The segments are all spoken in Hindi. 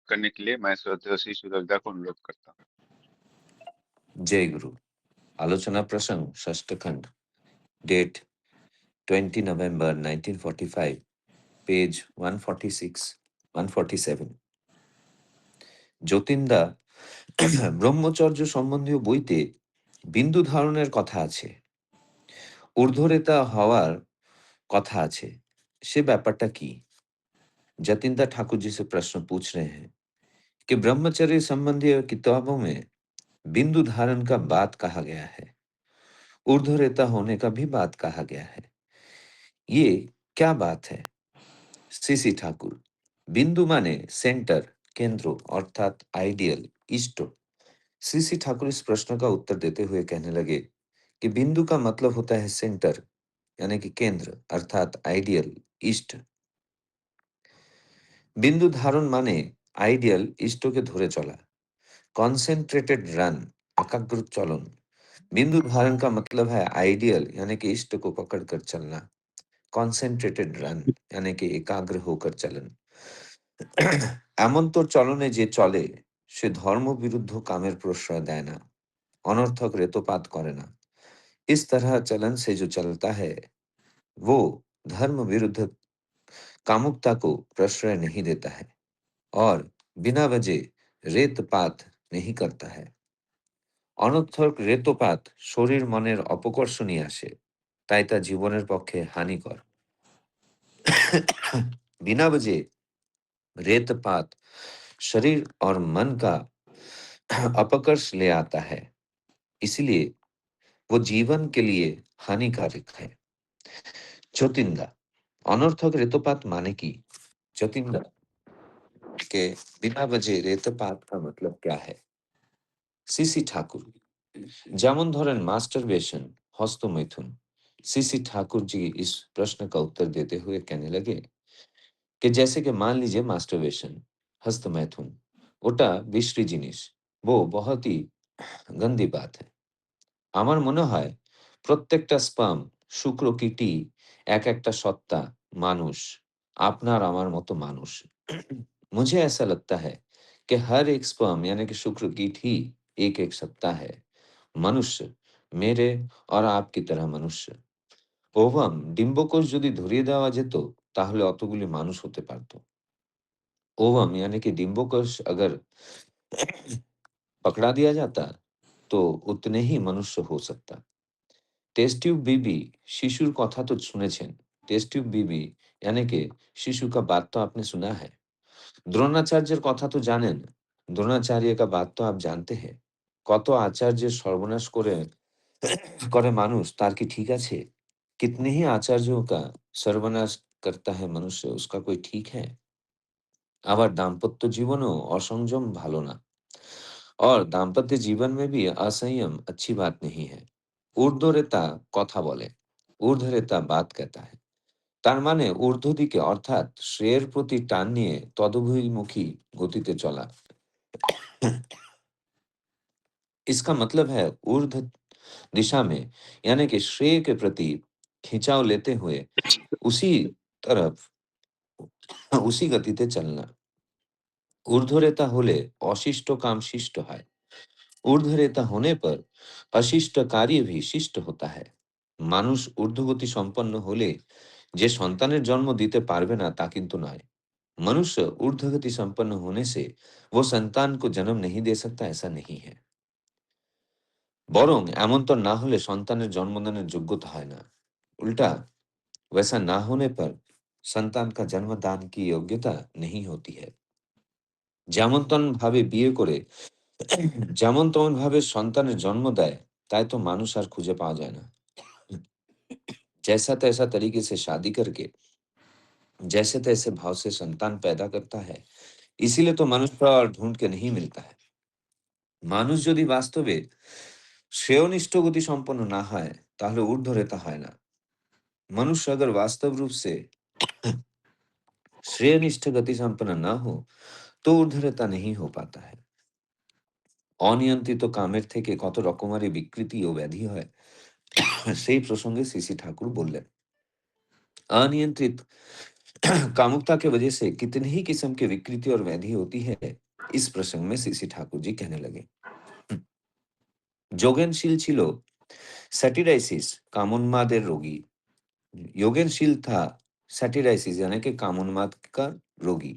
करने के लिए मैं श्रद्धेय श्री सुदर्दा को अनुरोध करता हूँ। जय गुरु। आलोचना प्रसंग षष्ठ खंड, डेट 20 नवंबर 1945, पेज 146, 147। যতীনদা ব্রহ্মচর্য সম্বন্ধীয় বইতে বিন্দু ধারণের কথা আছে, ঊর্ধ্বরেতা হওয়ার কথা আছে, সে ব্যাপারটা কি? जतिंदा ठाकुर जी से प्रश्न पूछ रहे हैं कि ब्रह्मचर्य संबंधी किताबों में बिंदु धारण का बात कहा गया है, ऊर्ध्वरेता होने का भी बात कहा गया है, ये क्या बात है? सीसी ठाकुर, बिंदु माने सेंटर, केंद्र अर्थात आइडियल, इष्ट। सीसी ठाकुर इस प्रश्न का उत्तर देते हुए कहने लगे कि बिंदु का मतलब होता है सेंटर, यानी कि केंद्र अर्थात आइडियल, इष्ट। बिंदु धारण माने आइडियल, इष्ट के धरे चला, कॉन्सेंट्रेटेड रन, एकाग्र चलन। बिंदु धारण का मतलब है आइडियल यानी कि इष्ट को पकड़कर चलना, कॉन्सेंट्रेटेड रन यानी कि एकाग्र होकर चलन। एमन तो चलने जे चले से धर्म विरुद्ध कामेर प्रश्रय देय ना, अनर्थक रेतोपात करे ना। इस तरह चलन से जो चलता है वो धर्म विरुद्ध कामुकता को प्रश्रय नहीं देता है और बिना वजह रेतपात नहीं करता है। অনর্থক রেতপাত শরীর মনের অপকর্ষ নিয়ে আসে, তাই তা জীবনের পক্ষে হানিকর। बिना वजह रेतपात शरीर और मन का अपकर्ष ले आता है, इसलिए वो जीवन के लिए हानिकारक है। ज्योतिंदा, अनर्थक रेतपात माने की? ज्योतिंदा के बिना वजह रेतपात का मतलब क्या है? सीसी ठाकुर, যেমন ধরেন मास्टरबेशन, हस्तमैथुन। सीसी ठाकुर जी इस प्रश्न का उत्तर देते हुए कहने लगे कि जैसे कि मान लीजिए मास्टरबेशन, हस्तमैथुन, ওটা বিশ্রী জিনিস, वो बहुत ही गंदी बात है। আমার মনে হয় প্রত্যেকটা স্পার্ম, শুক্রকীটই এক একটা সত্তা, মানুষ, আপনার আমার মতো মানুষ। मुझे ऐसा लगता है कि हर एक स्पर्म यानी कि शुक्रकीट ही एक एक सत्ता है, मनुष्य, मेरे और आपकी तरह मनुष्य। ওভাম ডিম্বকোষ যদি ধরিয়ে দেওয়া যেত তাহলে অতগুলি মানুষ হতে পারত। ओवम यानी कि डिम्बोकोश अगर पकड़ा दिया जाता तो उतने ही मनुष्य हो सकता। टेस्ट ट्यूब बीबी शिशुर कथा तो सुनेছেন। टेस्ट ट्यूब बीबी यानी कि शिशु का बात तो आपने सुना है। द्रोणाचार्যের কথা तो জানেন। द्रोणाचार्य का बात तो आप जानते हैं। কত আচার্যের সর্বনাশ করে মানুষ তার কি ঠিক আছে? कितने ही आचार्यों का सर्वनाश करता है मनुष्य, उसका कोई ठीक है? আবার দাম্পত্য জীবনেও অসংযম ভালো না और दाम्पत्य जीवन में भी असंयम अच्छी बात नहीं है। ঊর্ধ্বরেতা কথা বলে, ঊর্ধ্বরেতা बात कहता है। তার মানে ঊর্ধ্ব দিকে অর্থাৎ শ্রেয়ের প্রতি টান নিয়ে তদভিমুখী গতিতে চলা। इसका मतलब है ऊर्ध्व दिशा में यानी कि श्रेय के प्रति खिंचाव लेते हुए उसी तरफ उसी गतिতে चलना। ঊর্ধ্বরেতা হলে অशिष्ट काम शिष्ट হয়। ঊর্ধ্বরেতা होने पर अशिष्ट कार्य भी शिष्ट होता है। মানুষ ঊর্ধ্বগতি সম্পন্ন হলে যে সন্তানের জন্ম দিতে পারবে না তা কিন্তু নয়। मनुष्य ऊर्ध्वगति संपन्न होने से वो संतान को जन्म नहीं दे सकता ऐसा नहीं है। বরং এমনতর না হলে সন্তানের জন্মদানের যোগ্যতা হয় না। उल्टा वैसा ना होने पर संतान का जन्मदान की योग्यता नहीं होती है। যেমন তেমন ভাবে বিয়ে করে যেমন তেমন ভাবে সন্তানের জন্ম দেয় তাই তো মানুষ আর খুঁজে পাওয়া যায় না। जैसा तैसा तरीके से शादी करके जैसे तैसे भाव से संतान पैदा करता है, इसीलिए तो मनुष्य और ढूंढ के नहीं मिलता है। মানুষ যদি বাস্তবে শ্রেয়নিষ্ঠ गति संपन्न ना হয় তাহলে ঊর্ধ্বরেতা হয় না। मनुष्य अगर वास्तव रूप से श्रेयनिष्ठ गति संपन्न ना हो तो ঊর্ধ্বরেতা नहीं हो पाता है। অনিয়ন্ত্রিত কামের থেকে কত রকমারি বিকৃতি ও ব্যাধি হয় সেই প্রসঙ্গে শ্রী শ্রী ঠাকুর বললেন। अनियंत्रित कामुकता की वजह से कितनी ही किस्म की विकृति और व्याधि होती है, इस प्रसंग में सीसी ठाकुर जी कहने लगे। যোগেনশীল ছিল স্যাটিরাইসিস কামোন্মাদের রোগী। योगेनशील था স্যাটিরাইসিস यानी कि कामोन्माद का रोगी।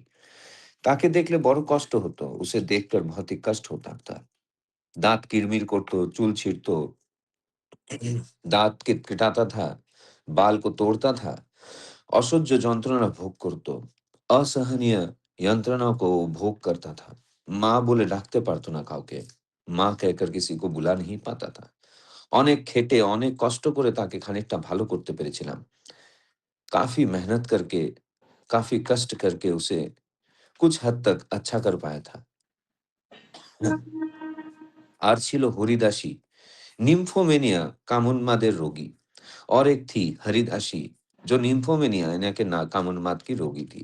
ताके देखले बड़ कष्ट होतो, उसे देखकर बहुत ही कष्ट होता था। दांत किरमिर करतो, चूल छिड़तो, दांत किटकिटाता था, बाल को तोड़ता था, असह्य যন্ত্রণা ভোগ করত, असहनीय यंत्रणा को भोग करता था। माँ बोले डाकते पारतो ना काउके, माँ कहकर किसी को बुला नहीं पाता था। অনেক খেটে, অনেক কষ্ট করে তাকে খানিকটা ভালো করতে পেরেছিলাম। काफ़ी मेहनत करके, काफ़ी कष्ट करके उसे कुछ हद तक अच्छा कर पाया था। আর ছিল হরিদাসী, निम्फोमेनिया कामोन्माদের रोगी। और एक थी हरिदासी, जो निम्फोमेनिया यानी कि ना कामोन्माद की रोगी थी।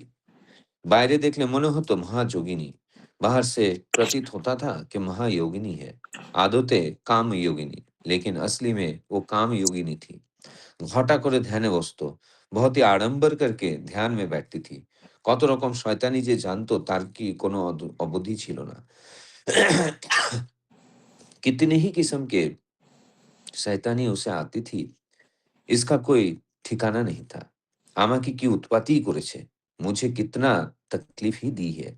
बाहरे देखले मने होतो महायोगिनी, बाहर से प्रतीत होता था कि महायोगिनी है। आदते काम योगिनी, लेकिन असली में वो काम योगिनी थी। ঘটা করে ধ্যানে বসতো। बहुत ही आडंबर करके ध्यान में बैठती थी। কত রকম শয়তানি যে জানতো তার কি কোনো অবধি ছিল না। कितने ही किस्म के शैतानी उसे आती थी, इसका कोई ठिकाना नहीं था। আমাকে কি উৎপাতই করেছে, মুঝে কিতনা तकलीफ ही दी है।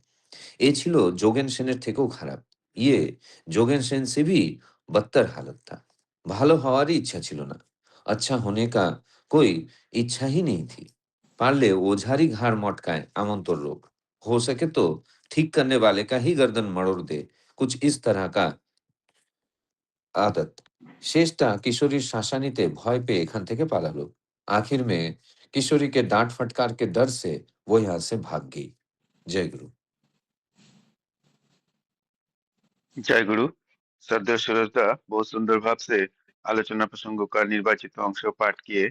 এ ছিল যোগেন সেনের থেকেও খারাপ। ইয়ে যোগেন সেন से भी बदतर हालत था। ভালো হওয়ারই ইচ্ছা ছিল না। अच्छा होने का कोई इच्छा ही नहीं थी। पारले ओझारी घाड़ मटकाए আমন্তর रोग। हो सके तो ठीक करने वाले का ही गर्दन मरोड़ दे, कुछ इस तरह का आदत। শেষটা किशोरी শাসানিতে ভয় পেয়ে এখান থেকে পালালো। आखिर में किशोरी के डांट फटकार के डर से वो यहाँ से भाग गई। जय गुरु। जय गुरु। श्रद्धेय सुरजदा बहुत सुंदर भाव से आलोचना प्रसंगों का निर्वाचित अंश पाठ किए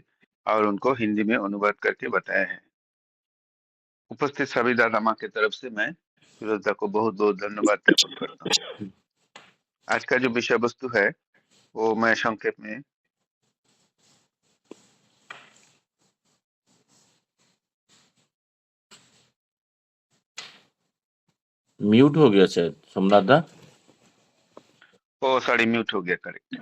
और उनको हिंदी में अनुवाद करके बताया है। उपस्थित सभी दादा माँ की तरफ से मैं सुरजदा को बहुत बहुत धन्यवाद ज्ञापन करता हूँ। आज का जो विषय वस्तु है वो मैं संक्षेप में म्यूट हो गया शायद सोमनाथ दा। ओ सॉरी म्यूट हो गया, करेक्ट।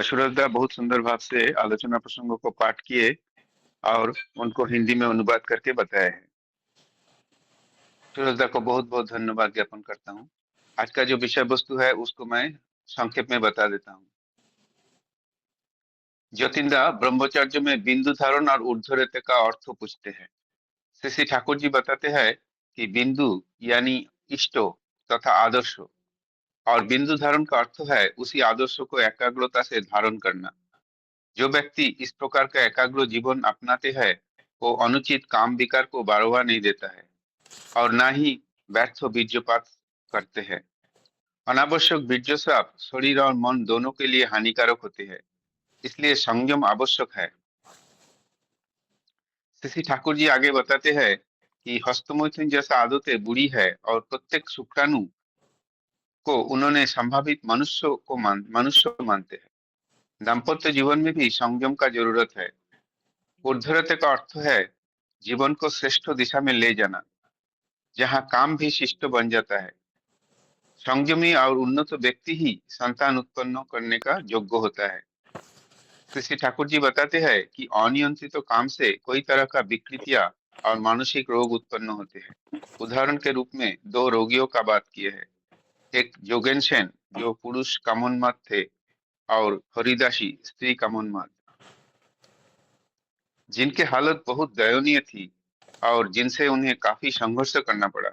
सूरजदा बहुत सुंदर भाव से आलोचना प्रसंगों को पाठ किए और उनको हिंदी में अनुवाद करके बताया है। सूरजदा को बहुत बहुत धन्यवाद ज्ञापन करता हूँ। आज का जो विषय वस्तु है उसको मैं संक्षेप में बता देता हूँ। ज्योतिंदा ब्रह्मचर्य में बिंदु धारण और ऊर्ध्वरेते का अर्थ पूछते हैं। श्री श्री ठाकुर जी बताते हैं कि बिंदु यानी इष्ट तथा आदर्श, और बिंदु धारण का अर्थ है उसी आदर्श को एकाग्रता से धारण करना। जो व्यक्ति इस प्रकार का एकाग्र जीवन अपनाते हैं वो अनुचित काम विकार को बढ़ावा नहीं देता है और ना ही व्यर्थ बीर्जपात करते हैं। अनावश्यक बीर्जस्राव शरीर और मन दोनों के लिए हानिकारक होते हैं, इसलिए संयम आवश्यक है। श्री ठाकुर जी आगे बताते हैं कि हस्तमैथुन जैसा आदतें बुरी है और प्रत्येक शुक्राणु को उन्होंने संभावित मनुष्य मानते हैं। दाम्पत्य जीवन में भी संयम का जरूरत है। ऊर्ध्वरते का अर्थ है जीवन को श्रेष्ठ दिशा में ले जाना, जहाँ काम भी शिष्ट बन जाता है। संयमी और उन्नत व्यक्ति ही संतान उत्पन्न करने का योग्य होता है। श्री ठाकुर जी बताते हैं कि अनियंत्रित काम से कई तरह का विकृतियां और मानसिक रोग उत्पन्न होते हैं। उदाहरण के रूप में दो रोगियों का बात किए हैं। एक जोगेन सेन जो पुरुष कामोन्माद थे और हरिदासी स्त्री कामोन्माद, जिनकी हालत बहुत दयनीय थी और जिनसे उन्हें काफी संघर्ष करना पड़ा।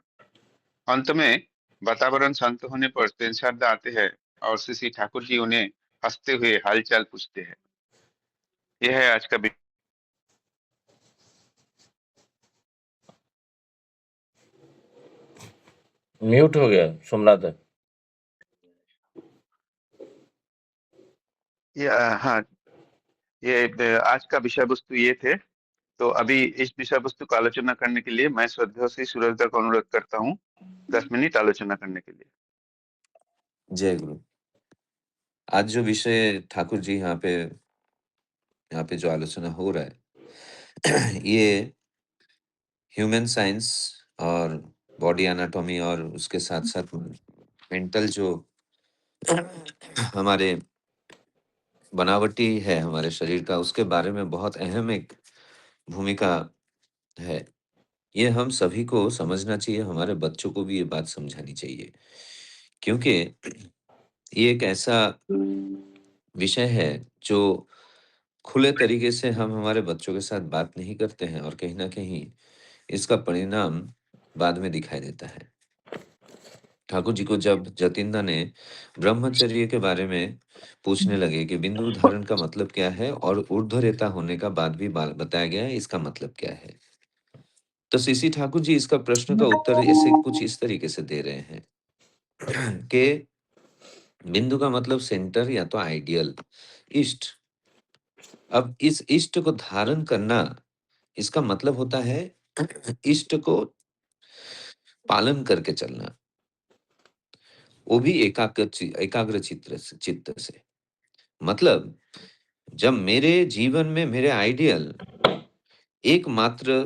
अंत में वातावरण शांत होने पर पेंशनदा आते हैं और श्री ठाकुर जी उन्हें हंसते हुए हालचाल पूछते हैं। यह है आज का म्यूट हो गया सोमनाथ दा। हाँ, ये आज का विषय वस्तु ये थे। तो अभी इस विषय वस्तु को आलोचना करने के लिए मैं श्रद्धा से सूरजदा को अनुरोध करता हूँ 10 मिनट आलोचना करने के लिए। जय गुरु। आज जो विषय ठाकुर जी यहाँ पे जो आलोचना हो रहा है, ये ह्यूमन साइंस और बॉडी एनाटॉमी और उसके साथ-साथ मेंटल जो हमारे बनावटी है हमारे शरीर का, उसके बारे में बहुत अहम एक भूमिका है। ये हम सभी को समझना चाहिए, हमारे बच्चों को भी ये बात समझानी चाहिए। क्योंकि ये एक ऐसा विषय है जो खुले तरीके से हम हमारे बच्चों के साथ बात नहीं करते हैं और कहीं न कहीं इसका परिणाम बाद में दिखाई देता है। ठाकुर जी को जब जतिंदा ने ब्रह्मचर्य के बारे में पूछने लगे कि बिंदु धारण का मतलब क्या है और ऊर्ध्वरेता होने का बाद भी बताया गया है, इसका मतलब क्या है? तो सीसी ठाकुर जी इसका प्रश्न का उत्तर ऐसे कुछ इस तरीके से दे रहे हैं कि बिंदु का मतलब सेंटर या तो आइडियल, इष्ट। अब इस इष्ट को धारण करना, इसका मतलब होता है इष्ट को पालन करके चलना, वो भी एकाग्र चित्त से। मतलब जब मेरे जीवन में मेरे आइडियल एकमात्र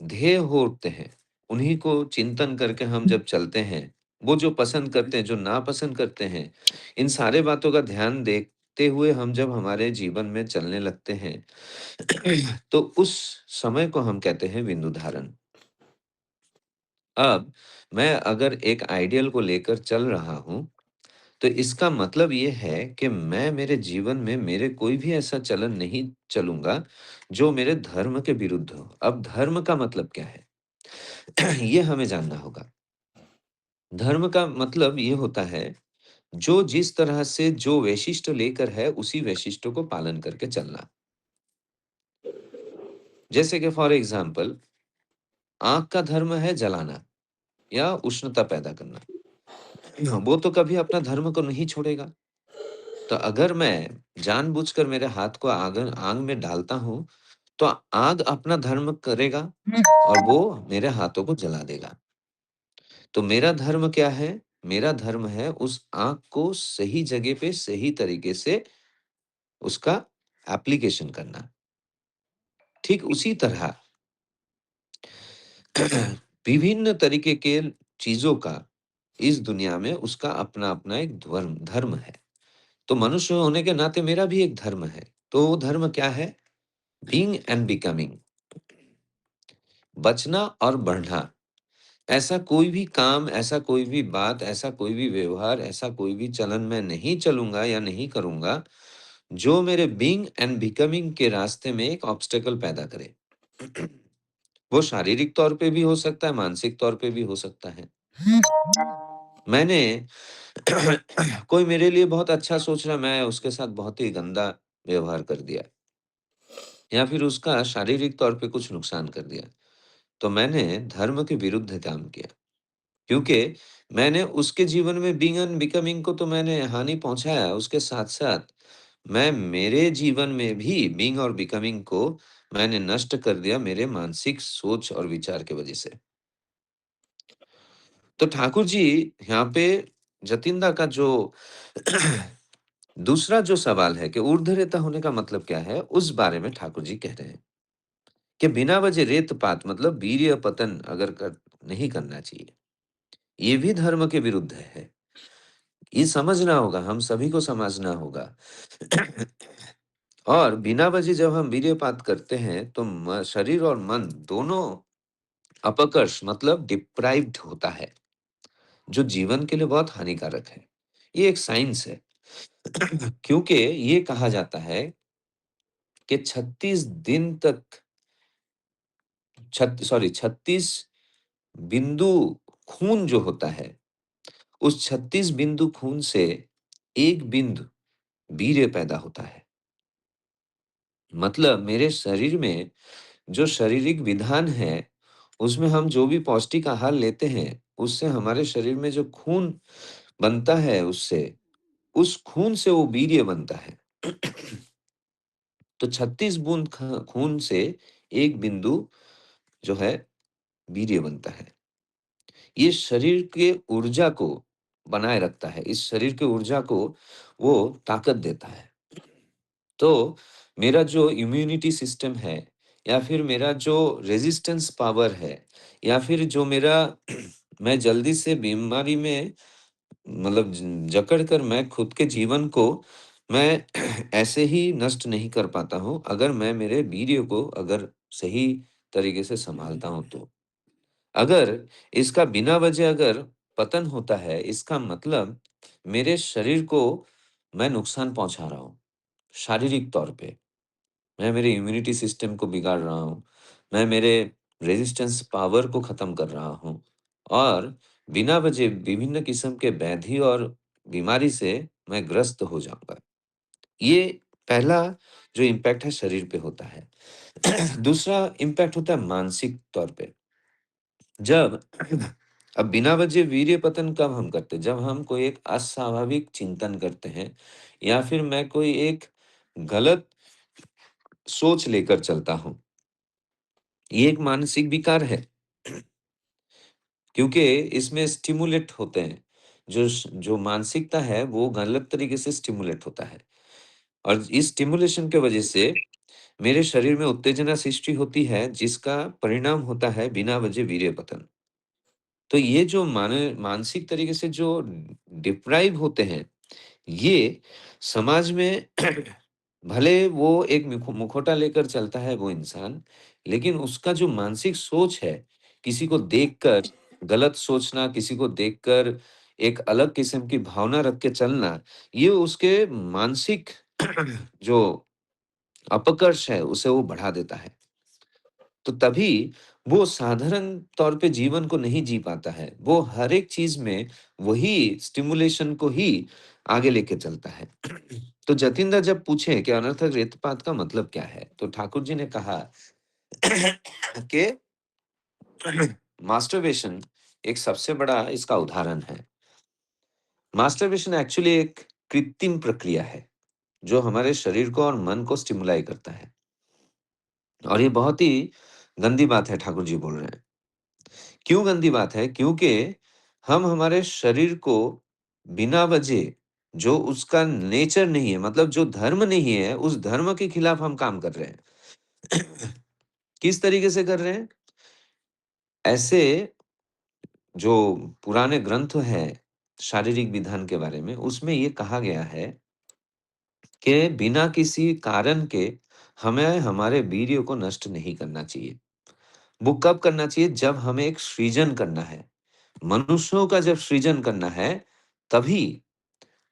ध्येय होते हैं, उन्हीं को चिंतन करके हम जब चलते हैं, वो जो पसंद करते हैं, जो नापसंद करते हैं, इन सारे बातों का ध्यान देखते हुए हम जब हमारे जीवन में चलने लगते हैं, तो उस समय को हम कहते हैं बिंदु धारण। अब मैं अगर एक आइडियल को लेकर चल रहा हूँ, तो इसका मतलब ये है कि मैं मेरे जीवन में मेरे कोई भी ऐसा चलन नहीं चलूँगा, जो मेरे धर्म के विरुद्ध हो। अब धर्म का मतलब क्या है? ये हमें जानना होगा। धर्म का मतलब ये होता है, जो जिस तरह से जो वैशिष्ट्य लेकर है, उसी वैशिष्ट्य को पालन करके चलना। जैसे कि फॉर एग्ज़ाम्पल आग का धर्म है जलाना या उष्णता पैदा करना। वो तो कभी अपना धर्म को नहीं छोड़ेगा। तो अगर मैं जानबूझकर मेरे हाथ को आग में डालता हूँ, तो आग अपना धर्म करेगा और वो मेरे हाथों को जला देगा। तो मेरा धर्म क्या है? मेरा धर्म है उस आग को सही जगह पे सही तरीके से उसका एप्लीकेशन करना। ठीक उसी तरह विभिन्न तरीके के चीज़ों का इस दुनिया में उसका अपना-अपना एक धर्म है। तो मनुष्य होने के नाते मेरा भी एक धर्म है। तो वो धर्म क्या है? बीइंग एंड बिकमिंग, बचना और बढ़ना। ऐसा कोई भी काम, ऐसा कोई भी बात, ऐसा कोई भी व्यवहार, ऐसा कोई भी चलन मैं नहीं चलूँगा या नहीं करूँगा, जो मेरे बीइंग एंड बिकमिंग के रास्ते में एक ऑब्स्टेकल पैदा करे। वो शारीरिक तौर पे भी हो सकता है, मानसिक तौर पे भी हो सकता है। मैंने कोई मेरे लिए बहुत अच्छा सोच रहा, मैं उसके साथ बहुत ही गंदा व्यवहार कर दिया या फिर उसका शारीरिक तौर पे कुछ नुकसान कर दिया, तो मैंने धर्म के विरुद्ध काम किया। क्योंकि मैंने उसके जीवन में बीइंग एंड बिकमिंग को तो मैंने हानि पहुँचाया, उसके साथ-साथ मैं मेरे जीवन में भी बीइंग और बिकमिंग को मैंने नष्ट कर दिया मेरे मानसिक सोच और विचार की वजह से। तो ठाकुर जी यहाँ पे जतिंदा का जो दूसरा जो सवाल है कि ऊर्ध्वरेता होने का मतलब क्या है? उस बारे में ठाकुर जी कह रहे हैं कि बिना वजह रेतपात मतलब वीर्य पतन अगर कर नहीं करना चाहिए। ये भी धर्म के विरुद्ध है। ये समझना होगा, हम सभी को समझना होगा। और बिना वजह जब हम वीर्यपात करते हैं, तो शरीर और मन दोनों अपकर्ष मतलब डिप्राइव्ड होता है, जो जीवन के लिए बहुत हानिकारक है। ये एक साइंस है। क्योंकि ये कहा जाता है कि 36 दिन तक 36 बिंदु खून जो होता है, उस 36 बिंदु खून से 1 बिंदु वीर्य पैदा होता है। मतलब मेरे शरीर में जो शारीरिक विधान है, उसमें हम जो भी पौष्टिक आहार लेते हैं, उससे हमारे शरीर में जो खून बनता है उससे, उस खून से वो वीर्य बनता है। तो 36 बूंद खून से 1 बिंदु जो है वीर्य बनता है। ये शरीर के ऊर्जा को बनाए रखता है। इस शरीर की ऊर्जा को वो ताकत देता है। तो मेरा जो इम्यूनिटी सिस्टम है, या फिर मेरा जो रेजिस्टेंस पावर है, या फिर जो मेरा मैं जल्दी से बीमारी में मतलब जकड़ कर मैं खुद के जीवन को मैं ऐसे ही नष्ट नहीं कर पाता हूँ, अगर मैं मेरे वीर्य को अगर सही तरीके से सँभालता हूँ तो। अगर इसका बिना वजह अगर पतन होता है, इसका मतलब मेरे शरीर को मैं नुकसान पहुँचा रहा हूँ, शारीरिक तौर पे। मैं मेरे इम्यूनिटी सिस्टम को बिगाड़ रहा हूँ, मैं मेरे रेज़िस्टेंस पावर को ख़त्म कर रहा हूँ और बिना वजह विभिन्न किस्म के व्याधि और बीमारी से मैं ग्रस्त हो जाऊँगा। ये पहला जो इम्पैक्ट है शरीर पे होता है। दूसरा इम्पैक्ट होता है मानसिक तौर पे। जब अब बिना वजह वीर्य पतन कब हम करते हैं? जब हम कोई एक अस्वाभाविक चिंतन करते हैं या फिर मैं कोई एक गलत सोच लेकर चलता हूँ। ये एक मानसिक विकार है क्योंकि इसमें स्टिमुलेट होते हैं। जो मानसिकता है वो गलत तरीके से स्टिमुलेट होता है और इस स्टिमुलेशन के वजह से मेरे शरीर में उत्तेजना सृष्टि होती है जिसका परिणाम होता है बिना वजह वीर्य पतन। तो ये जो मानसिक तरीके से जो डिप्राइव होते हैं, ये समाज में भले वो एक मुखौटा लेकर चलता है वो इंसान, लेकिन उसका जो मानसिक सोच है, किसी को देखकर गलत सोचना, किसी को देखकर एक अलग किस्म की भावना रख के चलना, ये उसके मानसिक जो अपकर्ष है, उसे वो बढ़ा देता है। तो तभी वो साधारण तौर पे जीवन को नहीं जी पाता है। वो हर एक चीज़ में वही स्टिमुलेशन को ही आगे लेके चलता है। तो जतिंदर जब पूछे कि अनर्थक रेतपात का मतलब क्या है? तो ठाकुर जी ने कहा कि मास्टरबेशन एक सबसे बड़ा इसका उदाहरण है। मास्टरबेशन एक्चुअली एक कृत्रिम प्रक्रिया है, जो हमारे शरीर को और मन को स्टिमुलाई करता है। और ये बहुत ही गंदी बात है ठाकुर जी बोल रहे हैं। क्यों गंदी बात है? क्योंकि हम हमारे शरीर को बिना वजह जो उसका नेचर नहीं है, मतलब जो धर्म नहीं है, उस धर्म के खिलाफ हम काम कर रहे हैं। किस तरीके से कर रहे हैं? ऐसे जो पुराने ग्रंथ हैं शारीरिक विधान के बारे में, उसमें ये कहा गया है कि बिना किसी कारण के हमें हमारे वीर्य को नष्ट नहीं करना चाहिए। वो कब करना चाहिए? जब हमें एक सृजन करना है। मनुष्यों का जब सृजन करना है, तभी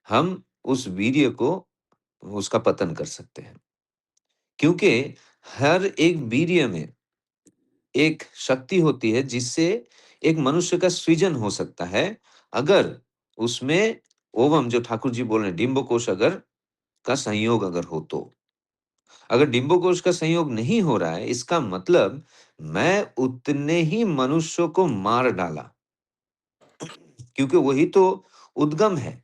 हम उस वीर्य को उसका पतन कर सकते हैं। क्योंकि हर एक वीर्य में एक शक्ति होती है जिससे एक मनुष्य का सृजन हो सकता है, अगर उसमें ओवम जो ठाकुर जी बोल रहे हैं डिंबकोश अगर का संयोग अगर हो तो। अगर डिंबकोश का संयोग नहीं हो रहा है, इसका मतलब मैं उतने ही मनुष्यों को मार डाला, क्योंकि वही तो उद्गम है।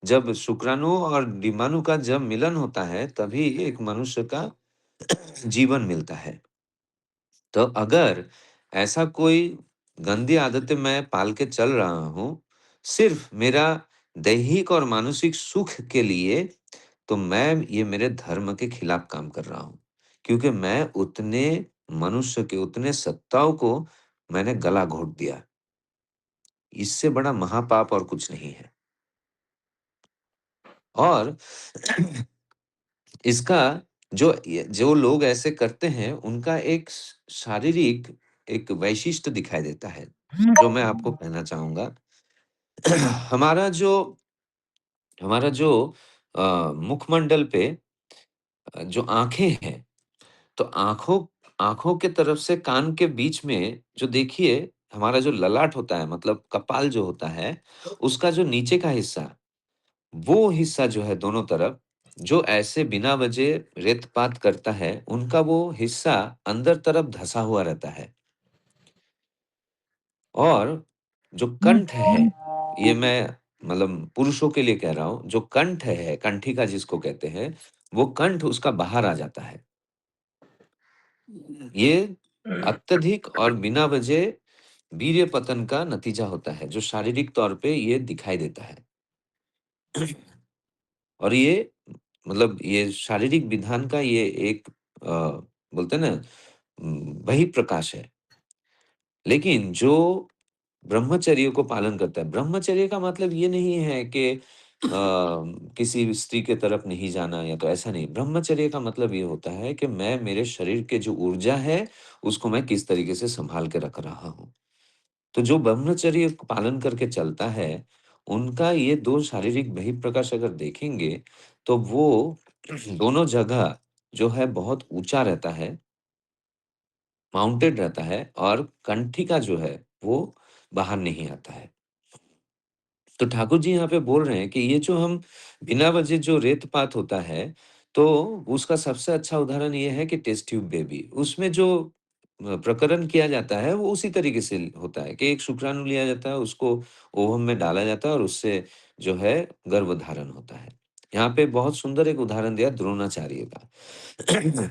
जब शुक्राणु और डिंबाणु का जब मिलन होता है, तभी एक मनुष्य का जीवन मिलता है। तो अगर ऐसा कोई गंदी आदतें मैं पाल के चल रहा हूँ, सिर्फ मेरा दैहिक और मानसिक सुख के लिए, तो मैं ये मेरे धर्म के खिलाफ काम कर रहा हूँ। क्योंकि मैं उतने मनुष्य के, उतने सत्ताओं को मैंने गला घोट दिया। इससे बड़ा महापाप और कुछ नहीं है। और इसका जो लोग ऐसे करते हैं, उनका एक शारीरिक एक वैशिष्ट्य दिखाई देता है, जो मैं आपको कहना चाहूँगा। हमारा जो हमारा जो मुखमंडल पे जो आँखें हैं, तो आँखों आँखों के तरफ से कान के बीच में जो देखिए हमारा जो ललाट होता है, मतलब कपाल जो होता है, उसका जो नीचे का हिस्सा, वो हिस्सा जो है दोनों तरफ, जो ऐसे बिना वजह रेतपात करता है, उनका वो हिस्सा अंदर तरफ धँसा हुआ रहता है। और जो कंठ है, ये मैं मतलब पुरुषों के लिए कह रहा हूँ, जो कंठ है, कंठिका जिसको कहते हैं, वो कंठ उसका बाहर आ जाता है। ये अत्यधिक और बिना वजह वीर्य पतन का नतीजा होता है, जो शारीरिक तौर पे ये दिखाई देता है। और ये मतलब ये शारीरिक विधान का ये एक बोलते हैं ना वही प्रकाश है। लेकिन जो ब्रह्मचर्य को पालन करता है, ब्रह्मचर्य का मतलब ये नहीं है कि किसी स्त्री के तरफ नहीं जाना या तो ऐसा नहीं। ब्रह्मचर्य का मतलब ये होता है कि मैं मेरे शरीर के जो ऊर्जा है, उसको मैं किस तरीके से सँभाल के रख रहा हूँ। तो जो ब्रह्मचर्य को पालन करके चलता है, उनका ये 2 शारीरिक बहिःप्रकाश अगर देखेंगे, तो वो दोनों जगह जो है बहुत ऊँचा रहता है, माउंटेड रहता है और कंठिका जो है, वो बाहर नहीं आता है। तो ठाकुर जी यहाँ पे बोल रहे हैं कि ये जो हम बिना वजह जो रेत-पात होता है, तो उसका सबसे अच्छा उदाहरण ये है कि टेस्ट ट्यूब बेबी। उसमें जो प्रकरण किया जाता है, वो उसी तरीके से होता है कि एक शुक्राणु लिया जाता है, उसको ओवम में डाला जाता है और उससे जो है गर्भधारण होता है। यहाँ पे बहुत सुंदर एक उदाहरण दिया द्रोणाचार्य का।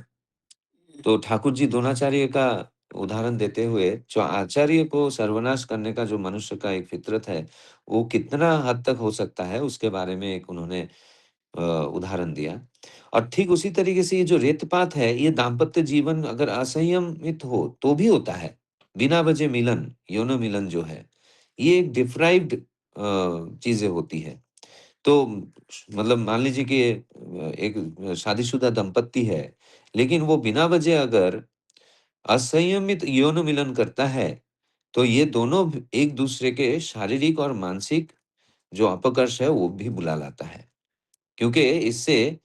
तो ठाकुर जी द्रोणाचार्य का उदाहरण देते हुए जो आचार्य को सर्वनाश करने का जो मनुष्य का एक फितरत है, वो कितना हद तक हो सकता है उसके बारे में एक उन्होंने उदाहरण दिया। और ठीक उसी तरीके से ये जो रेतपात है, ये दाम्पत्य जीवन अगर असंयमित हो तो भी होता है। बिना वजह मिलन, यौन मिलन जो है, ये एक डिप्राइव्ड चीज़ें होती है। तो मतलब मान लीजिए कि एक शादीशुदा दंपत्ति है, लेकिन वो बिना वजह अगर असंयमित यौन मिलन करता है, तो ये दोनों एक-दूसरे के शारीरिक और मानसिक जो अपकर्ष है, वो भी बुला लाता है। क्योंकि इससे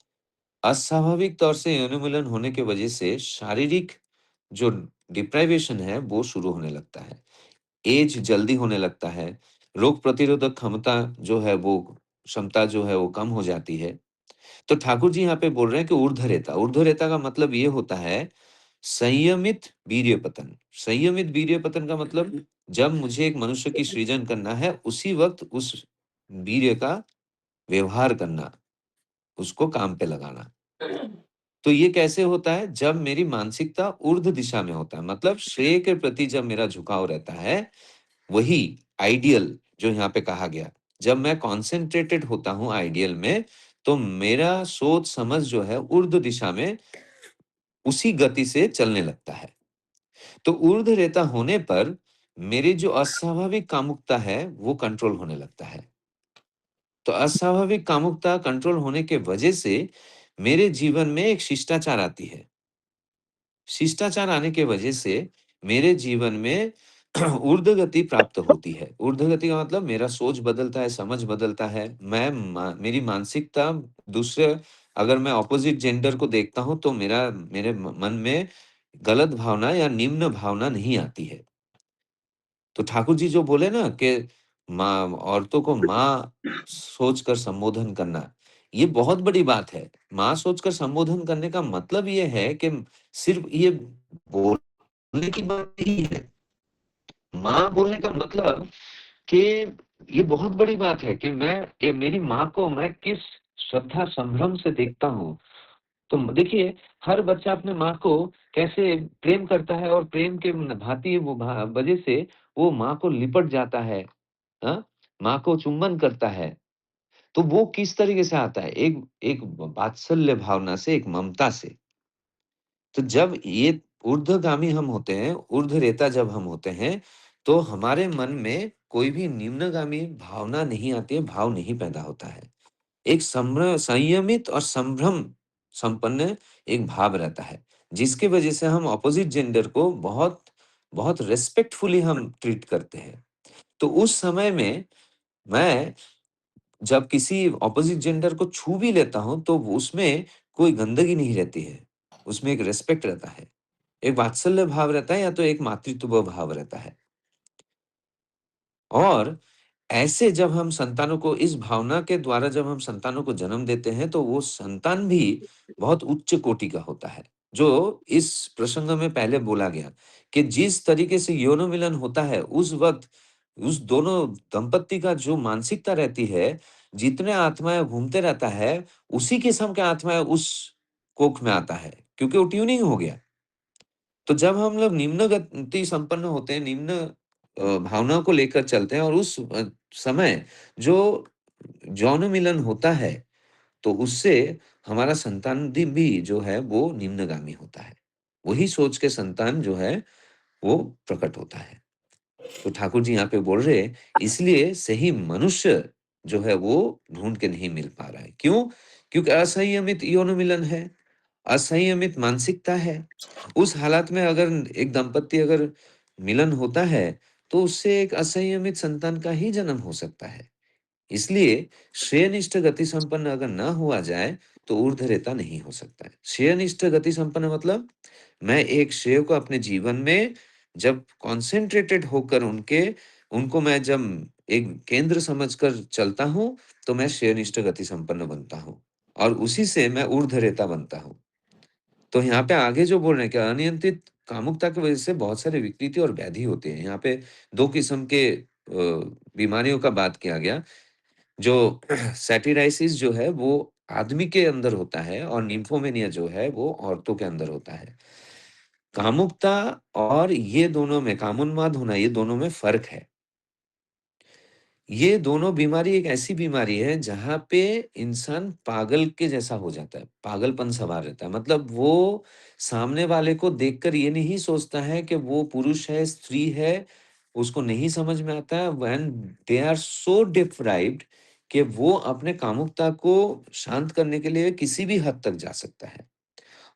अस्वाभाविक तौर से यौन मिलन होने की वजह से शारीरिक जो डिप्राइवेशन है, वो शुरू होने लगता है। ऐज जल्दी होने लगता है, रोग प्रतिरोधक क्षमता जो है, वो क्षमता जो है, वो कम हो जाती है। तो ठाकुर जी यहाँ पे बोल रहे हैं कि ऊर्ध्वरेता, ऊर्ध्वरेता का मतलब ये होता है संयमित वीर्य पतन। संयमित वीर्य पतन का मतलब जब मुझे एक मनुष्य की सृजन करना है, उसी वक़्त उस वीर्य का व्यवहार करना, उसको काम पे लगाना। तो ये कैसे होता है? जब मेरी मानसिकता ऊर्ध्व दिशा में होता है, मतलब श्रेय के प्रति जब मेरा झुकाव रहता है, वही आइडियल जो यहाँ पे कहा गया। जब मैं कॉन्सन्ट्रेटेड होता हूँ आइडियल में, तो मेरा सोच-समझ जो है ऊर्ध्व दिशा में उसी गति से चलने लगता है। तो ऊर्ध्वरेता होने पर मेरी जो अस्वाभाविक कामुकता है, वो कंट्रोल होने लगता है। तो अस्वाभाविक कामुकता कंट्रोल होने के वजह से मेरे जीवन में एक शिष्टाचार आती है। शिष्टाचार आने के वजह से मेरे जीवन में ऊर्ध्व गति प्राप्त होती है। ऊर्ध्व गति का मतलब मेरा सोच बदलता है, समझ बदलता है। मेरी मानसिकता दूसरे अगर मैं अपोज़िट जेंडर को देखता हूँ तो मेरे मन में गलत भावना या निम्न भावना नहीं आती है। तो ठाकुर जी जो बोले ना कि माँ औरतों को माँ सोचकर संबोधन करना, ये बहुत बड़ी बात है। माँ सोचकर संबोधन करने का मतलब ये है कि सिर्फ़ ये बोलने की बात नहीं है। माँ बोलने का मतलब कि ये बहुत बड़ी बात है कि मेरी माँ को मैं किस श्रद्धा संभ्रम से देखता हूँ। तो देखिए, हर बच्चा अपने माँ को कैसे प्रेम करता है और प्रेम के भाँति वो वजह से वो माँ को लिपट जाता है। हाँ? माँ को चुंबन करता है। तो वो किस तरीके से आता है? एक एक वात्सल्य भावना से, एक ममता से। तो जब ये ऊर्ध्वगामी हम होते हैं, ऊर्ध्वरेता जब हम होते हैं, तो हमारे मन में कोई भी निम्नगामी भावना नहीं आती है, भाव नहीं पैदा होता है। एक संयमित और संभ्रम संपन्न एक भाव रहता है, जिसकी वजह से हम अपोज़िट जेंडर को बहुत बहुत रिस्पेक्टफुली हम ट्रीट करते हैं। तो उस समय में मैं जब किसी अपोज़िट जेंडर को छू भी लेता हूँ, तो उसमें कोई गंदगी नहीं रहती है। उसमें एक रिस्पेक्ट रहता है। एक वात्सल्य भाव रहता है या तो एक मातृत्व भाव रहता है। और ऐसे जब हम संतानों को इस भावना के द्वारा जब हम संतानों को जन्म देते हैं, तो वो संतान भी बहुत उच्च कोटि का होता है। जो इस प्रसंग में पहले बोला गया कि जिस तरीके से यौन मिलन होता है, उस वक़्त उस दोनों दंपत्ति का जो मानसिकता रहती है, जितने आत्माएँ घूमते रहता है, उसी किस्म के आत्माएँ उस कोख में आता है, क्योंकि वो ट्यूनिंग हो गया। तो जब हम लोग निम्न गति संपन्न होते हैं, निम्न भावनाओं को लेकर चलते हैं और उस समय जो यौन मिलन होता है, तो उससे हमारा संतान भी जो है वो निम्नगामी होता है। वही सोच के संतान जो है वो प्रकट होता है। तो ठाकुर जी यहाँ पे बोल रहे हैं, इसलिए सही मनुष्य जो है वो ढूँढ के नहीं मिल पा रहा है। क्यों? क्योंकि असंयमित यौन मिलन है, असंयमित मानसिकता है। उस हालात में अगर एक दंपति अगर मिलन होता है, तो उससे एक असंयमित संतान का ही जन्म हो सकता है। इसलिए श्रेयनिष्ठ गति संपन्न अगर ना हुआ जाए, तो ऊर्ध्वरेता नहीं हो सकता है। श्रेयनिष्ठ गति संपन्न मतलब मैं एक श्रेय को अपने जीवन में जब कॉन्सेंट्रेटेड होकर उनको मैं जब एक केंद्र समझकर चलता हूँ, तो मैं श्रेयनिष्ठ गति संपन्न बनता हूँ और उसी से मैं ऊर्ध्वरेता बनता हूँ। तो यहाँ पे आगे जो बोल रहे हैं कि अनियंत्रित कामुकता की वजह से बहुत सारे विकृति और व्याधि होते हैं। यहाँ पे 2 किस्म के बीमारियों का बात किया गया। जो सैटिराइसिस जो है वो आदमी के अंदर होता है और निम्फोमेनिया जो है वो औरतों के अंदर होता है। कामुकता और ये दोनों में कामोन्माद होना ये दोनों में फ़र्क है। ये दोनों बीमारी एक ऐसी बीमारी है जहाँ पे इंसान पागल के जैसा हो जाता है, पागलपन सवार रहता है। मतलब वो सामने वाले को देखकर ये नहीं सोचता है कि वो पुरुष है, स्त्री है, उसको नहीं समझ में आता है when they are so deprived कि वो अपने कामुकता को शांत करने के लिए किसी भी हद तक जा सकता है।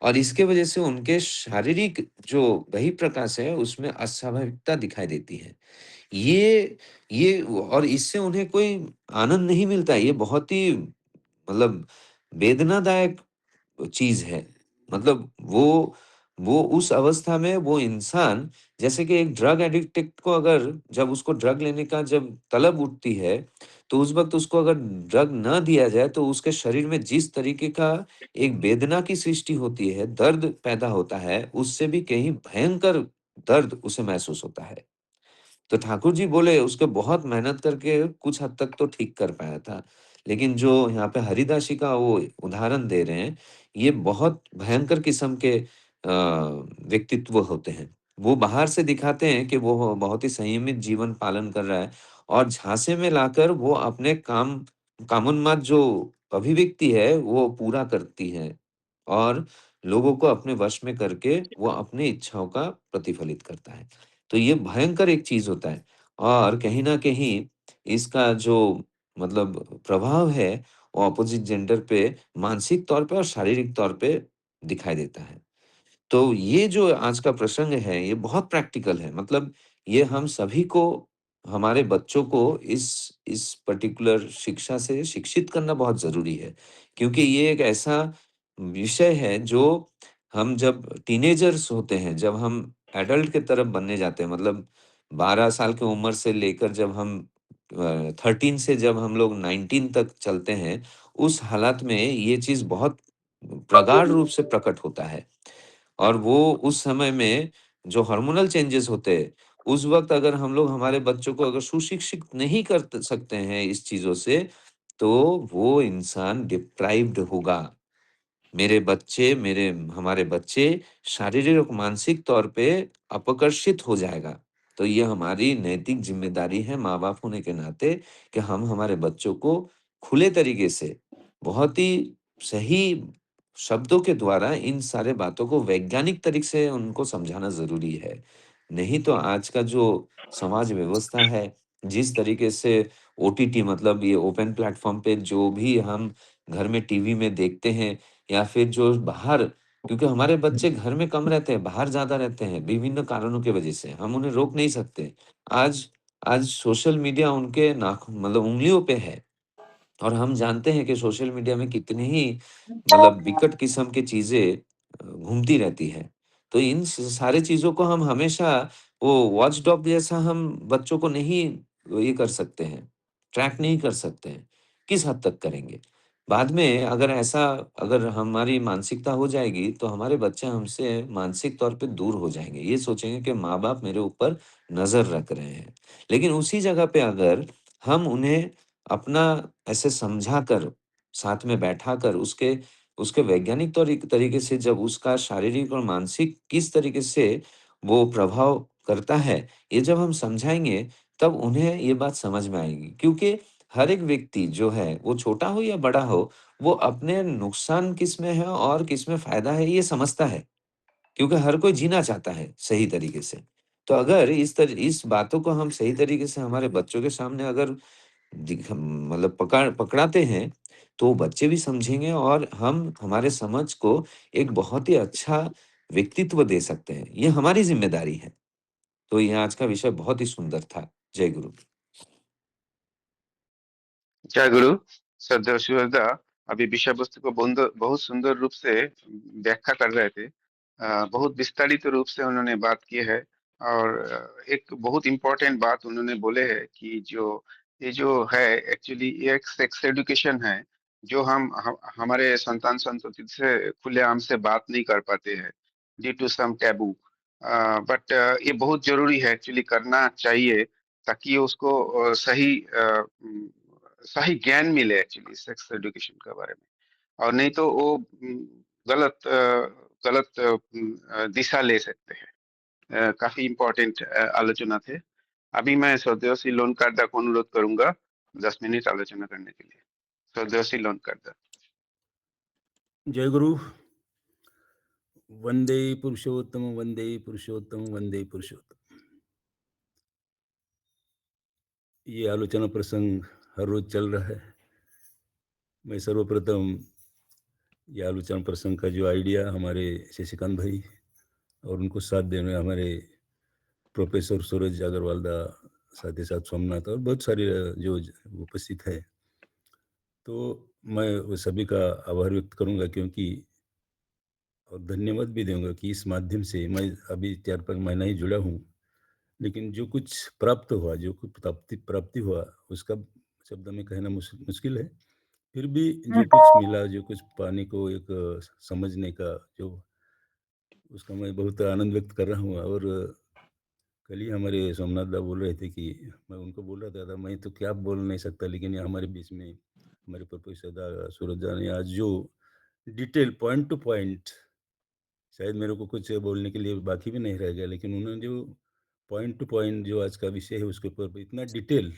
और इसके वजह से उनके शारीरिक जो बहिःप्रकाश है उसमें अस्वाभाविकता दिखाई देती है। ये और इससे उन्हें कोई आनंद नहीं मिलता है। ये बहुत ही मतलब वेदनादायक चीज़ है। मतलब वो उस अवस्था में वो इंसान जैसे कि एक ड्रग एडिक्टेड को अगर जब उसको ड्रग लेने का जब तलब उठती है, तो उस वक़्त उसको अगर ड्रग ना दिया जाए तो उसके शरीर में जिस तरीके का एक वेदना की सृष्टि होती है, दर्द पैदा होता है, उससे भी कहीं भयंकर दर्द उसे महसूस होता है। तो ठाकुर जी बोले उसको बहुत मेहनत करके कुछ हद तक तो ठीक कर पाया था। लेकिन जो यहाँ पे हरिदास जी का वो उदाहरण दे रहे हैं, ये बहुत भयंकर किस्म के व्यक्तित्व होते हैं। वो बाहर से दिखाते हैं कि वो बहुत ही संयमित जीवन पालन कर रहा है और झांसे में लाकर वो अपने कामोन्माद जो अभिव्यक्ति है, वो पूरा करती है और लोगों को अपने वश में करके वो अपनी इच्छाओं का प्रतिफलित करता है। तो ये भयंकर एक चीज़ होता है और कहीं न कहीं इसका जो मतलब प्रभाव है, वो अपोज़िट जेंडर पे मानसिक तौर पे और शारीरिक तौर पे दिखाई देता है। तो ये जो आज का प्रसंग है, ये बहुत प्रैक्टिकल है। मतलब ये हम सभी को, हमारे बच्चों को इस पर्टिकुलर शिक्षा से शिक्षित करना बहुत ज़रूरी है। क्योंकि ये एक ऐसा विषय है जो हम जब टीनेजर्स होते हैं, जब हम एडल्ट की तरफ बनने जाते हैं, मतलब 12 साल की उम्र से लेकर जब हम 13 से जब हम लोग 19 तक चलते हैं, उस हालात में ये चीज़ बहुत प्रगाढ़ रूप से प्रकट होता है। और वो उस समय में जो हार्मोनल चेंजेस होते हैं, उस वक़्त अगर हम लोग हमारे बच्चों को अगर सुशिक्षित नहीं कर त सकते हैं इस चीज़ों से, तो वो इंसान डिप्राइव्ड होगा। हमारे बच्चे शारीरिक और मानसिक तौर पे अपकर्षित हो जाएगा। तो ये हमारी नैतिक ज़िम्मेदारी है माँ-बाप होने के नाते कि हम हमारे बच्चों को खुले तरीके से, बहुत ही सही शब्दों के द्वारा इन सारे बातों को वैज्ञानिक तरीके से उनको समझाना ज़रूरी है। नहीं तो आज का जो समाज व्यवस्था है, जिस तरीके से ओटीटी मतलब ये ओपन प्लेटफ़ॉर्म पे जो भी हम घर में टीवी में देखते हैं या फिर जो बाहर, क्योंकि हमारे बच्चे घर में कम रहते हैं, बाहर ज़्यादा रहते हैं, विभिन्न कारणों की वजह से, हम उन्हें रोक नहीं सकते। आज आज सोशल मीडिया उनके मतलब उँगलियों पे है और हम जानते हैं कि सोशल मीडिया में कितनी ही मतलब विकट किस्म की चीज़ें घूमती रहती हैं। तो इन सारी चीज़ों को हम हमेशा वो वॉचडॉग जैसा हम बच्चों को नहीं ये कर सकते हैं, ट्रैक नहीं कर सकते हैं। किस हद तक करेंगे? बाद में अगर हमारी मानसिकता हो जाएगी, तो हमारे बच्चे हमसे मानसिक तौर पे दूर हो जाएँगे। ये सोचेंगे कि माँ-बाप मेरे ऊपर नज़र रख रहे हैं। लेकिन उसी जगह पे अगर हम उन्हें अपना ऐसे समझाकर, साथ में बैठाकर उसके उसके वैज्ञानिक तरीके से जब उसका शारीरिक और मानसिक किस तरीके से वो प्रभाव करता है, ये जब हम समझाएँगे, तब उन्हें ये बात समझ में आएगी। क्योंकि हर एक व्यक्ति जो है, वो छोटा हो या बड़ा हो, वो अपने नुकसान किसमें है और किसमें फ़ायदा है, ये समझता है। क्योंकि हर कोई जीना चाहता है सही तरीके से। तो अगर इस बातों को हम सही तरीके से हमारे बच्चों के सामने अगर मतलब पकड़ाते हैं, तो बच्चे भी समझेंगे और हम हमारे समाज को एक बहुत ही अच्छा व्यक्तित्व दे सकते हैं। ये हमारी ज़िम्मेदारी है। तो ये आज का विषय बहुत ही सुंदर था। जय गुरु। जय गुरु। श्रद्धेय शिवदा अभी विषय वस्तु को बहुत सुंदर रूप से व्याख्या कर रहे थे। बहुत विस्तारित रूप से उन्होंने बात की है और एक बहुत इम्पोर्टेंट बात उन्होंने बोले है कि ये जो है एक्चुअली ये एक सेक्स एजुकेशन है जो हमारे संतान संतति से खुलेआम से बात नहीं कर पाते हैं due to some taboo. But ये बहुत जरूरी है, एक्चुअली करना चाहिए ताकि उसको सही ज्ञान मिले एक्चुअली सेक्स एजुकेशन के बारे में। और नहीं तो वो गलत दिशा ले सकते हैं। काफी इम्पोर्टेंट आलोचना थे। अभी मैं स्वदेशी लोन कार्ड को अनुरोध करूंगा 10 मिनट आलोचना करने के लिए। स्वदेशी लोन कार्ड। जय गुरु। वंदे पुरुषोत्तम, वंदे पुरुषोत्तम, वंदे पुरुषोत्तम। ये आलोचना प्रसंग हर रोज चल रहा है। मैं सर्वप्रथम ये आलोचना प्रसंग का जो आइडिया हमारे शशिकांत भाई और उनको साथ देने हमारे प्रोफेसर सूरज अग्रवाल दा, साथ ही साथ सोमनाथ और बहुत सारे जो उपस्थित है, तो मैं वो सभी का आभार व्यक्त करूंगा क्योंकि और धन्यवाद भी दूंगा कि इस माध्यम से मैं अभी 4-5 महीना ही जुड़ा हूँ, लेकिन जो कुछ प्राप्त हुआ, जो कुछ प्राप्ति हुआ, उसका शब्द में कहना मुश्किल है। फिर भी जो कुछ मिला, जो कुछ पाने को एक समझने का जो उसका मैं बहुत आनंद व्यक्त कर रहा हूँ। और कल ही हमारे सोमनाथ दा बोल रहे थे कि मैं उनको बोल रहा था, दादा मैं तो क्या बोल नहीं सकता, लेकिन ये हमारे बीच में हमारे प्रोफेसर दा सूरज दा ने आज जो डिटेल पॉइंट टू पॉइंट, शायद मेरे को कुछ बोलने के लिए बाकी भी नहीं रह गया, लेकिन उन्होंने जो पॉइंट टू पॉइंट जो आज का विषय है उसके ऊपर इतना डिटेल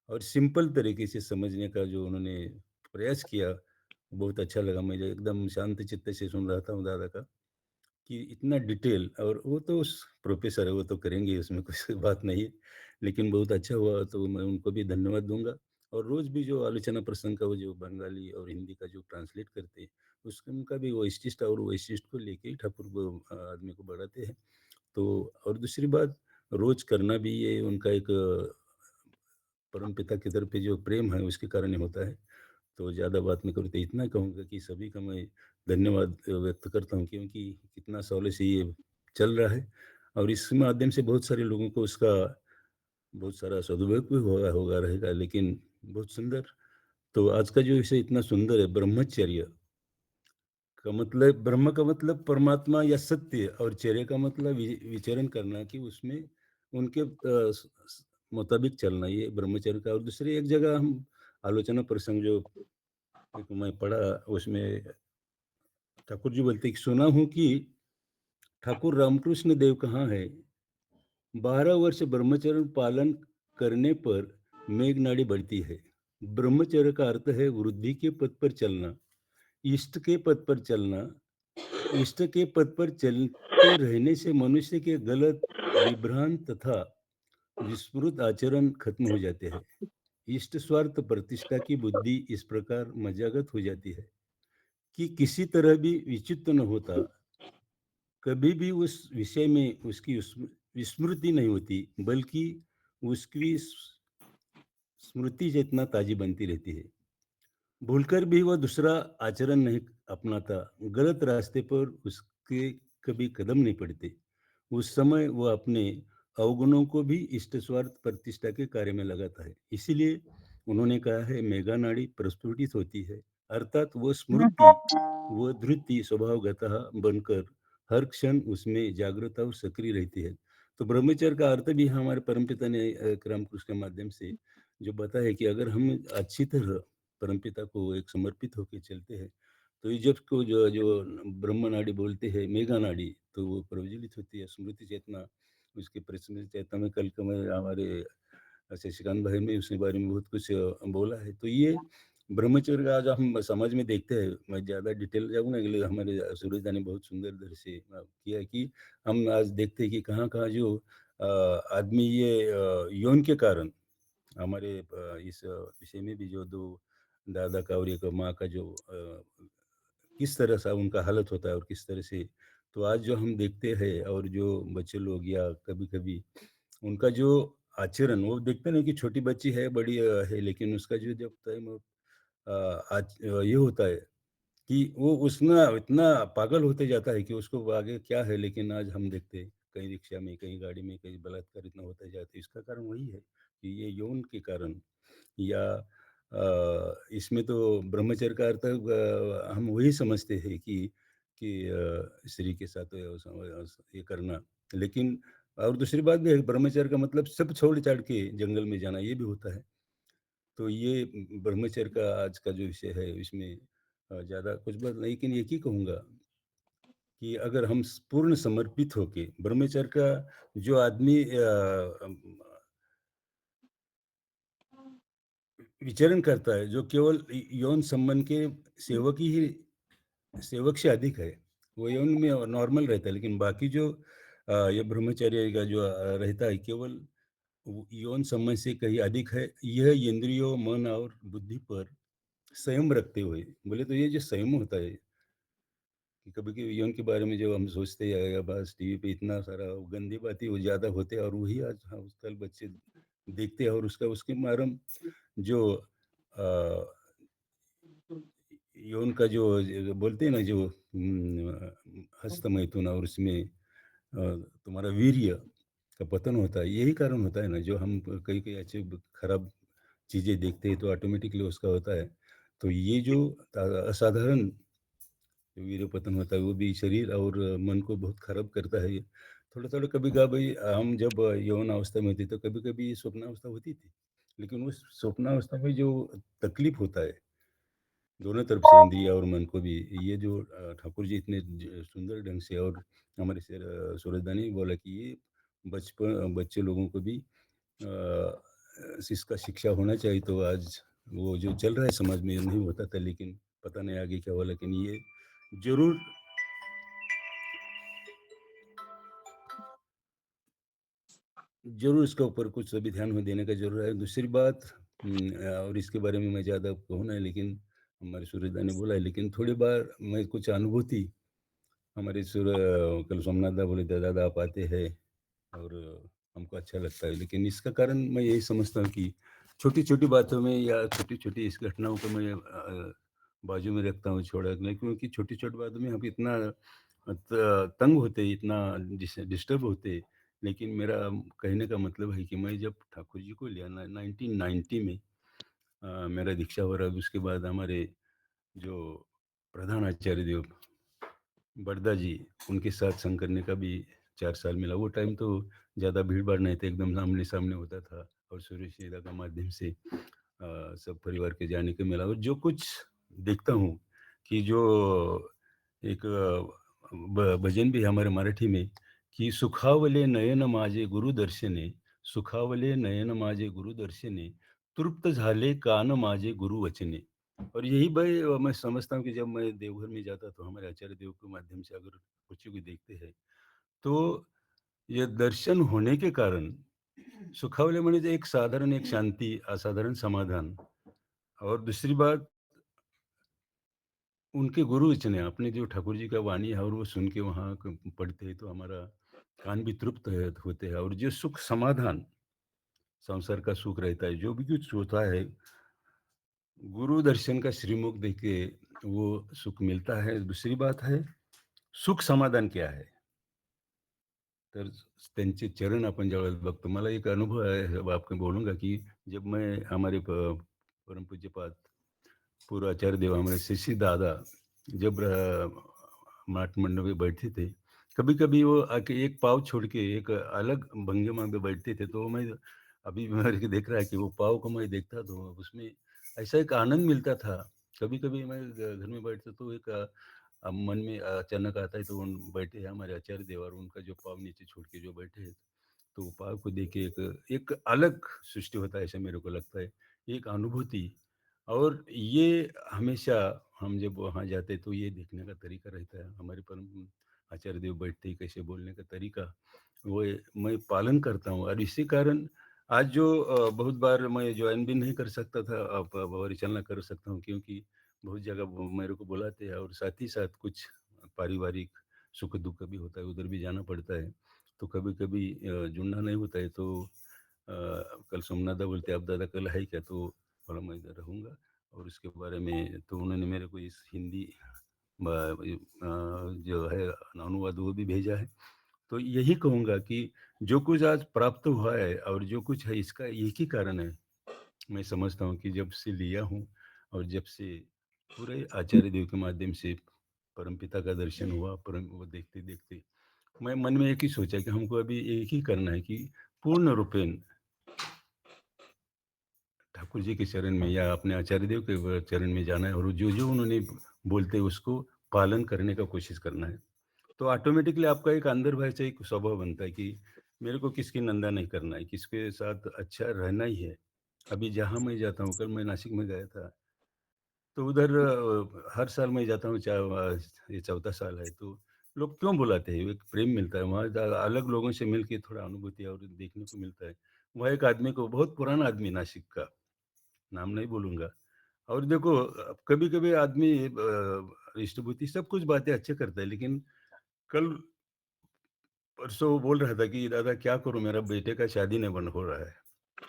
और सिंपल तरीके से समझने का जो उन्होंने प्रयास किया, बहुत अच्छा लगा। मैं जो एकदम शांत चित्त से सुन रहा था दादा का कि इतना डिटेल, और वो तो प्रोफेसर है, वो तो करेंगे, उसमें कुछ बात नहीं है, लेकिन बहुत अच्छा हुआ। तो मैं उनको भी धन्यवाद दूंगा। और रोज भी जो आलोचना प्रसंग का वो जो बंगाली और हिंदी का जो ट्रांसलेट करते हैं, उसका उनका भी वैशिष्ट और वैशिष्ट को लेके ही ठाकुर आदमी को बढ़ाते हैं। तो और दूसरी बात, रोज करना भी ये उनका एक परम पिता की तरफ जो प्रेम है उसके कारण ही होता है। तो ज़्यादा बात नहीं करूँ तो इतना कहूँगा कि सभी का मैं धन्यवाद व्यक्त करता हूँ, क्योंकि कितना सालों से ये चल रहा है और इस माध्यम से बहुत सारे लोगों को उसका बहुत सारा सदुपयोग भी होगा रहेगा। लेकिन बहुत सुंदर। तो आज का जो विषय इतना सुंदर है, ब्रह्मचर्य का मतलब, ब्रह्म का मतलब परमात्मा या सत्य, और चर्य का मतलब विचरण करना, कि उसमें उनके मुताबिक चलना, ये ब्रह्मचर्य का। और दूसरी एक जगह हम आलोचना प्रसंग जो एक मैं पढ़ा, उसमें ठाकुर जी बोलते कि सुना हूं कि ठाकुर रामकृष्ण देव कहाँ है, 12 वर्ष ब्रह्मचर्य पालन करने पर मेघनाड़ी बढ़ती है। ब्रह्मचर्य का अर्थ है वृद्धि के पथ पर चलना, इष्ट के पथ पर चलना। इष्ट के पथ पर चलते रहने से मनुष्य के गलत, विभ्रांत तथा विस्मृत आचरण खत्म हो जाते हैं। इष्ट स्वार्थ प्रतिष्ठा की बुद्धि इस प्रकार मजागत हो जाती है कि किसी तरह भी विचित्र न होता, कभी भी उस विषय में उसकी विस्मृति नहीं होती, बल्कि उसकी स्मृति जितना ताजी बनती रहती है। भूलकर भी वह दूसरा आचरण नहीं अपनाता, गलत रास्ते पर उसके कभी कदम नहीं पड़ते। उस समय वह अपने अवगुणों को भी इष्ट स्वार्थ प्रतिष्ठा के कार्य में लगाता है। इसीलिए उन्होंने कहा है मेघा नाड़ी प्रस्फुटित होती है, अर्थात वह स्मृति, वह धृति स्वभावगतः बनकर हर क्षण उसमें जागृत और सक्रिय रहती है। तो ब्रह्मचर्य का अर्थ भी हमारे परमपिता ने रामकृष्ण के माध्यम से जो बताया कि अगर हम अच्छी तरह परमपिता को एक समर्पित होकर चलते हैं, तो ये जब को जो जो ब्रह्म नाड़ी बोलते हैं, मेघा नाड़ी, तो वो प्रज्वलित होती है, स्मृति चेतना, उसके प्रस्मृति चेतना में कल का मैं हमारे शशिकांत भाई में उसके बारे में बहुत कुछ बोला है। तो ये ब्रह्मचर्य का आज हम समाज में देखते हैं, मैं ज़्यादा डिटेल जाऊँगा के लिए, हमारे सूरज दा ने बहुत सुंदर तरह से किया है कि हम आज देखते हैं कि कहाँ-कहाँ जो आदमी ये यौन के कारण हमारे इस विषय में भी जो 2 दादा का और एक माँ का जो किस तरह से उनका हालत होता है और किस तरह से, तो आज जो हम देखते हैं और जो बच्चे लोग या कभी-कभी उनका जो आचरण वो देखते हैं ना कि छोटी बच्ची है, बड़ी है, लेकिन उसका जो जब टाइम ये होता है कि वो उसमें इतना पागल होते जाता है कि उसको आगे क्या है, लेकिन आज हम देखते हैं कहीं रिक्शा में, कहीं गाड़ी में, कहीं बलात्कार इतना होते जाते है। इसका कारण वही है कि ये यौन के कारण या इसमें तो ब्रह्मचर्य का अर्थ हम वही समझते हैं कि स्त्री के साथ ये करना, लेकिन और दूसरी बात भी है, ब्रह्मचर्य का मतलब सब छोड़-छाड़ के जंगल में जाना, ये भी होता है। तो ये ब्रह्मचर्य का आज का जो विषय है, इसमें ज़्यादा कुछ बात नहीं, लेकिन एक ही कहूँगा कि अगर हम पूर्ण समर्पित होके ब्रह्मचर्य का जो आदमी विचरण करता है, जो केवल यौन संबंध के सेवक ही सेवक से अधिक है, वो यौन में नॉर्मल रहता है, लेकिन बाकी जो ये ब्रह्मचर्य का जो रहता है, केवल यौन संबंध से कहीं अधिक है। यह इंद्रियों, मन और बुद्धि पर संयम रखते हुए, बोले तो ये जो संयम होता है कि कभी-कभी यौन के बारे में जब हम सोचते हैं या बस टीवी पे इतना सारा गंदी बातें वो ज़्यादा होते हैं और वही आज आजकल बच्चे देखते हैं और उसका उसके मारम जो अ, यौन का जो बोलते हैं ना जो हस्तमैथुन और उसमें तुम्हारा वीर्य का पतन होता है, यही कारण होता है ना, जो हम कई-कई अच्छे खराब चीज़ें देखते हैं तो ऑटोमेटिकली उसका होता है। तो ये जो असाधारण वीर्य पतन होता है, वो भी शरीर और मन को बहुत खराब करता है। थोड़ा-थोड़ा कभी-कभी हम जब यौवन अवस्था में थे, तो कभी-कभी स्वप्नावस्था होती थी। लेकिन उस स्वप्नावस्था में जो तकलीफ होता है, दोनों तरफ से इंद्रिय और मन को भी, ये जो ठाकुर जी इतने सुंदर ढंग से और हमारे सूरजदानी भी बोला कि ये बच्चे लोगों को भी इसका शिक्षा होना चाहिए। तो आज वो जो चल रहा है समाज में नहीं होता था, लेकिन पता नहीं आगे क्या हुआ, लेकिन ये ज़रूर ज़रूर इसके ऊपर कुछ अभी ध्यान में देने का ज़रूर है। दूसरी बात और इसके बारे में मैं ज़्यादा कहूँ नहीं, लेकिन हमारे सूरजदा ने बोला है, लेकिन थोड़ी बार मैं कुछ अनुभूति हमारे कल सोमनाथ दा बोले, दादा आप आते हैं और हमको अच्छा लगता है। लेकिन इसका कारण मैं यही समझता हूँ कि छोटी-छोटी बातों में या छोटी-छोटी इस घटनाओं को मैं बाजू में रखता हूँ, छोड़ा नहीं, क्योंकि छोटी-छोटी बातों में हम इतना तंग होते, इतना डिस्टर्ब होते। लेकिन मेरा कहने का मतलब है कि मैं जब ठाकुर जी को लिया ना 1990 में मेरा दीक्षा हो रहा है, उसके बाद हमारे जो प्रधान आचार्य देव बरदा जी, उनके साथ संग करने का भी 4 साल मिला। वो टाइम तो ज़्यादा भीड़-भाड़ नहीं था, एकदम आमने-सामने होता था और सुरेश लीला का माध्यम से सब परिवार के जाने को मिला। और जो कुछ देखता हूँ कि जो एक भजन भी है हमारे मराठी में कि सुखावले नयन माझे गुरुदर्शने, सुखावले नयन माझे गुरुदर्शने, तृप्त झाले कान माझे गुरुवचने। और यही भाई मैं समझता हूँ कि जब मैं देवघर में जाता तो हमारे आचार्य देव के माध्यम से अगर बच्चों को देखते हैं, तो ये दर्शन होने के कारण सुखावले म्हणजे एक साधारण एक शांति, असाधारण समाधान। और दूसरी बात, उनके गुरु वचन है, अपने जो ठाकुर जी का वाणी है और वो सुन के वहाँ पढ़ते हैं तो हमारा कान भी तृप्त होते हैं और जो सुख समाधान संसार का सुख रहता है, जो भी कुछ होता है, गुरु दर्शन का श्रीमुख देख के वो सुख मिलता है। दूसरी बात है, सुख समाधान क्या है? तर त्यांचे चरण आपण ज्यावेळेस बघतो, मला एक अनुभव है, अब आपको बोलूँगा कि जब मैं हमारे परम पूज्यपाद पूर्व आचार्य देव हमारे शिष्य दादा जब माट मंडप में बैठते थे, कभी-कभी वो आके एक पाँव छोड़ के एक अलग भंगिमा में बैठते थे, तो मैं अभी भी मेरे को देख रहा है कि वो पाँव को मैं देखता तो उसमें ऐसा एक आनंद मिलता था। कभी-कभी मैं घर में बैठता तो एक मन में अचानक आता है, तो उन बैठे हैं हमारे आचार्य देव और उनका जो पाँव नीचे छोड़ के जो बैठे हैं, तो वो पाँव को देख के एक एक अलग सृष्टि होता है, ऐसा मेरे को लगता है। एक अनुभूति और ये हमेशा हम जब वहाँ जाते तो ये देखने का तरीका रहता है, हमारे परम आचार्य देव बैठते ही कैसे बोलने का तरीका, वो मैं पालन करता हूँ। और इसी कारण आज जो बहुत बार मैं ज्वाइन भी नहीं कर सकता था, अब परिचालना कर सकता हूँ, क्योंकि बहुत जगह वो मेरे को बुलाते हैं और साथ ही साथ कुछ पारिवारिक सुख दुख भी होता है, उधर भी जाना पड़ता है। तो कभी कभी जुड़ना नहीं होता है। तो कल सोमनाथ बोलते आप दादा कल है क्या, तो बोला मैं इधर रहूँगा। और उसके बारे में तो उन्होंने मेरे को इस हिंदी जो है अनुवाद वो भी भेजा है। तो यही कहूँगा कि जो कुछ आज प्राप्त हुआ है और जो कुछ है इसका एक ही कारण है। मैं समझता हूँ कि जब से लिया हूँ और जब से पूरे आचार्य देव के माध्यम से परमपिता का दर्शन हुआ, परम वो देखते देखते मैं मन में एक ही सोचा कि हमको अभी एक ही करना है कि पूर्ण रूपेण ठाकुर जी के चरण में या अपने आचार्य देव के चरण में जाना है, और जो जो उन्होंने बोलते हैं उसको पालन करने का कोशिश करना है। तो ऑटोमेटिकली आपका एक अंदर भाई से एक स्वभाव बनता है कि मेरे को किसकी निंदा नहीं करना है, किसके साथ अच्छा रहना ही है। अभी जहाँ मैं जाता हूँ, कल मैं नासिक में गया था, तो उधर हर साल मैं जाता हूँ, ये चौथा साल है। तो लोग क्यों बुलाते हैं, एक प्रेम मिलता है वहाँ, अलग लोगों से मिल के थोड़ा अनुभूति और देखने को मिलता है। वहाँ एक आदमी को, बहुत पुराना आदमी नासिक का, नाम नहीं बोलूँगा। और देखो कभी कभी आदमी इष्टभूति सब कुछ बातें अच्छे करता है, लेकिन कल परसों वो बोल रहा था कि दादा क्या करूं, मेरा बेटे का शादी नहीं बन हो रहा है,